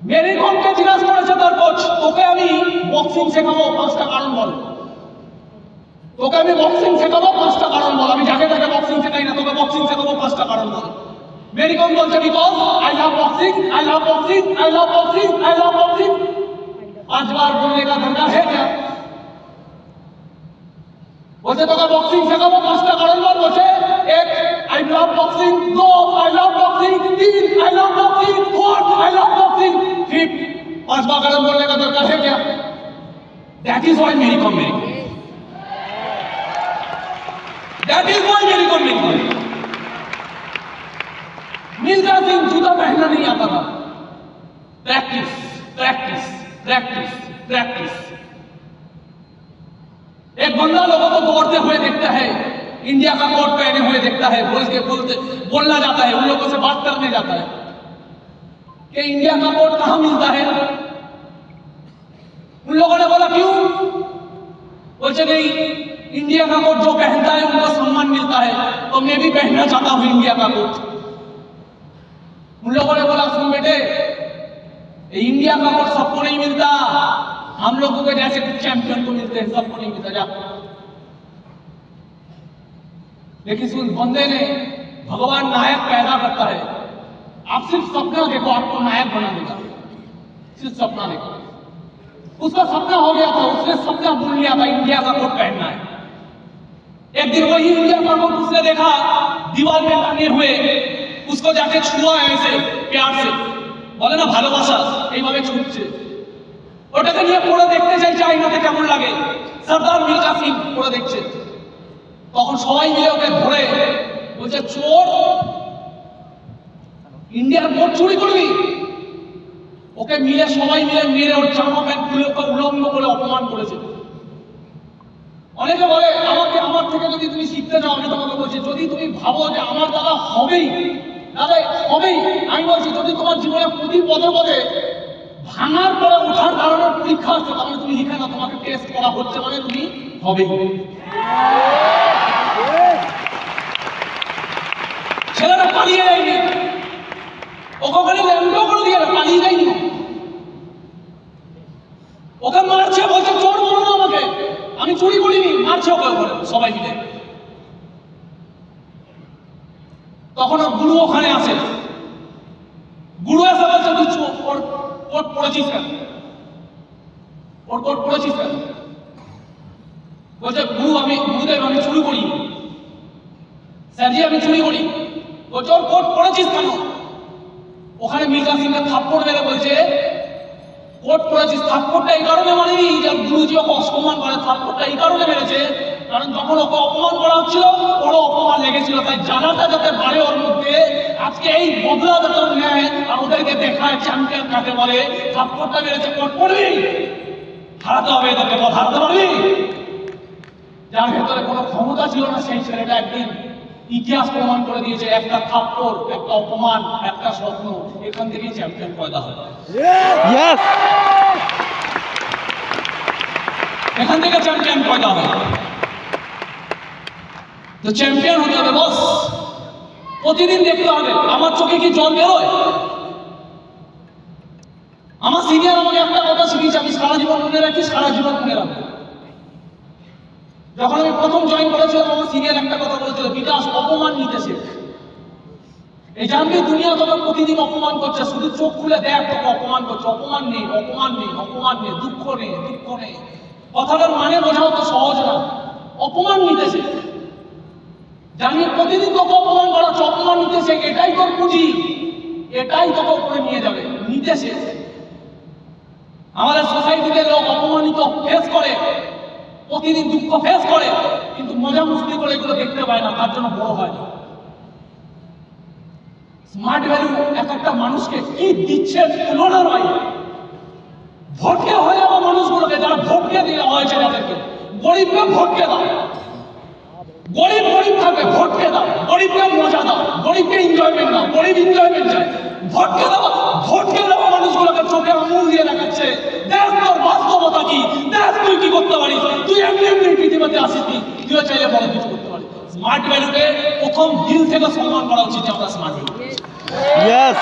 মেরি কোমকে জিজ্ঞাসা করেছে তার কোচ, তোকে আমি বক্সিং শেখাবো 5টা কারণ বল। তোকে আমি বক্সিং শেখাবো 5টা কারণ বল। আমি যাকে তাকে বক্সিং শেখাই না, তোকে বক্সিং শেখাবো 5টা কারণ বল। मेरी कौन बोलते because I love boxing, I love boxing, I love boxing, I love boxing. 5 बार बोलने का दरकार है क्या? बोलते तो बॉक्सिंग सिखाबो 5टा कारण बोल। बोलते 1 I love boxing, 2 I love boxing, 3 I love boxing, 4 I love boxing, 5 5 बार कारण बोलने का दरकार है क्या? दैट इज व्हाई मेरी कॉम, दैट इज व्हाई मेरी कॉम। मिर्जा सिंह जूता पहनना नहीं आता था। Practice practice practice practice. एक बंदा लोगों को दौड़ते हुए देखता है, इंडिया का कोट पहने हुए देखता है, बोलना जाता है, उन लोगों से बात करने जाता है कि इंडिया का कोट कहां मिलता है। उन लोगों ने बोला क्यों? बोलते नहीं, इंडिया का कोट जो पहनता है उनको सम्मान मिलता है, तो मैं भी पहनना चाहता हूं इंडिया का कोट। उन लोगों ने बोला सुन बेटे, इंडिया का कोट सबको नहीं मिलता, हम लोगों के जैसे कुछ चैंपियन को मिलते हैं, सबको नहीं मिलता। जा लेकिन उस बंदे ने, भगवान नायक पैदा करता है, आप सिर्फ सपना देखो आपको नायक बना देगा, सिर्फ सपना देखो। उसका सपना हो गया था, उसने सपना भूल लिया था इंडिया का कोट पहनना है। एक दिन वही इंडिया का कोट उसने देखा दीवार में टांगे हुए, उसको जाके छुआ ऐसे प्यार से, बोले ना ভালোবাসা এইভাবে ছুটছে, ওটাকে নিয়ে পড়ে দেখতে চাই চাইনাতে কেমন লাগে। সরদার মির্জা সিং পড়ে দেখছে, তখন সবাই মিলে ওকে ধরে বলছে চোর, ইন্ডিয়ার কোট চুরি করবি। ওকে মিলে সবাই মিলে মেরে ওর জামা প্যান্ট খুলে ওকে উলঙ্গ বলে অপমান করেছে। অনেকে বলে আমাকে, আমার থেকে যদি তুমি শিখতে চাও, আমি তোমাকে বলছি যদি তুমি ভাবো যে আমার দাদা হবেই, দাদা হবেই, আমি বলছি যদি তোমার জীবনে প্রতি পদে পদে ভাঙার পরে ওঠার দাঁড়ানোর পরীক্ষা আসছে, তাহলে তুমি লিখে না, তোমাকে টেস্ট করা হচ্ছে, মানে তুমি হবেই। ছেলেরা পালিয়ে যায়নি, ওকে ওখানে ল্যান্ডও করে দিয়ে পালিয়ে যায়নি, ওকে মারছে, বলছে চোর বলো না আমাকে, আমি চুরি করিনি, মারছে ওকে সবাই মিলে। তখন ওর গুরু ওখানে আসে, গুরু এসে বলছে তুই ওর কোট পড়েছিস কেন, ওর কোট পড়েছিস কেন? বলছে গুরুদেব আমি চুরি করি, স্যারজি আমি চুরি করি। বলছে ওর কোট পড়েছিস কেন? ওখানে মির্জা সিংকে থাপ্পড় মেরে বলছে কোট পড়েছিস, থাপ্পড়টা এই কারণে মানেনি যে গুরুজি ওকে অসম্মান করে, থাপ্পড়টা এই কারণে মেরেছে কারণ যখন ওকে অপমান করা হচ্ছিল ওরও অপমান লেগেছিল, তাই জানাটা যাতে বাড়ে ওর মধ্যে, আজকে এই বদলা যাতে নেয় আর ওদেরকে দেখায় চ্যাম্পিয়ন কাকে বলে। থাপ্পড়টা মেরেছে, কোট পড়বি, হারাতে হবে এদেরকে, পথ হারাতে পারবি। যার ভেতরে কোনো ক্ষমতা ছিল না সেই ছেলেটা একদিন ইতিহাস প্রমাণ করে দিয়েছে, একটা থাপ্পড়, একটা অপমান, একটা স্বপ্ন, এখান থেকেই চ্যাম্পিয়ন পয়দা হয়। Yes. এখান থেকে চ্যাম্পিয়ন পয়দা হয়। তো চ্যাম্পিয়ন হতে হবে বস, প্রতিদিন দেখতে হবে আমার চোখে কি জল বেরোয়। আমার সিনিয়র আমাকে একটা কথা শিখিয়েছে, আমি সারা জীবন মনে রাখি, সারা জীবন মনে রাখবো। যখন আমি প্রথম জয়েন করেছিলাম আমার সিনিয়র একটা কথা বলেছিল, বিকাশ অপমান নিতে শেখ। এই জানবি দুনিয়া তোকে প্রতিদিন অপমান করছে, শুধু চোখ খুলে দেখ তোকে অপমান করছে। অপমান নেই, অপমান নেই, অপমান নেই, দুঃখ নেই, দুঃখ নেই। কথাটার মানে বোঝাও তো সহজ না। অপমান নিতে শেখ। জানি প্রতিদিন তোকে অপমান করা, অপমান নিতে শেখ। এটাই তোর পুঁজি, এটাই তোকে উপরে নিয়ে যাবে। নিতে শেখ। আমাদের সোসাইটিতে লোক অপমানিত ফেস করে, প্রতিদিন দুঃখ ফেস করে, কিন্তু মজা মুস্তি করে এগুলো দেখতে পায় না, তার জন্য বড় হয় না। স্মার্ট ভ্যালু এক একটা মানুষকে কি দিচ্ছে তুলনা নয়। ভোটকে হয়ে যাওয়া মানুষগুলোকে, যারা ভোটকে দেওয়া হয়েছে যাদেরকে, গরিবকে ভোটকে দাও। গরিব গরিব থাকবে, ভোটকে দাও। গরিবকে মজা দাও, গরিবকে এনজয়মেন্ট দাও। গরিব এনজয়মেন্ট চায়, ভোটকে দাও। ভোটকে দেওয়া মানুষগুলোকে চোখে আঙুল দিয়ে দেখাচ্ছে, দেখ তোর বাস্তবতা কি, দেখ তুই কি করতে পারিস। তুই এমনি এমনি পৃথিবীতে আসিসনি, তুইও চাইলে বড় কিছু করতে পারিস। স্মার্ট ভ্যালুকে প্রথম দিল থেকে সম্মান করা উচিত আমরা স্মার্ট ভ্যালু। Yes.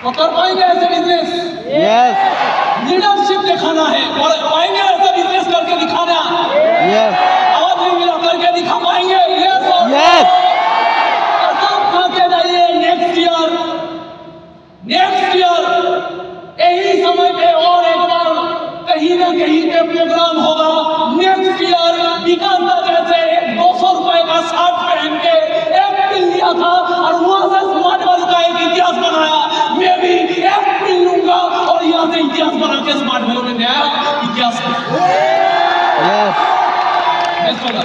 तो कर पाएंगे ऐसे बिजनेस? Yes. लीडरशिप दिखाना है और पाएंगे ऐसा बिजनेस करके दिखाना। Yes. आवाज नहीं मिला, करके दिखा पाएंगे? यस। Yes. कसम खा के जाइए, नेक्स्ट ईयर यही समय पे और एक बार कहीं ना कहीं पे प्रोग्राम होगा। नेक्स्ट ईयर विकास जैसे 200 रुपए का शर्ट पहन के एक पिल लिया था और वहां से स्मार्ट वैल्यू का एक इतिहास बनाया। मैं भी एक पिल लूंगा और यहाँ से इतिहास बना के स्मार्ट वैल्यू में नया इतिहास। Yes. बेस्ट होगा।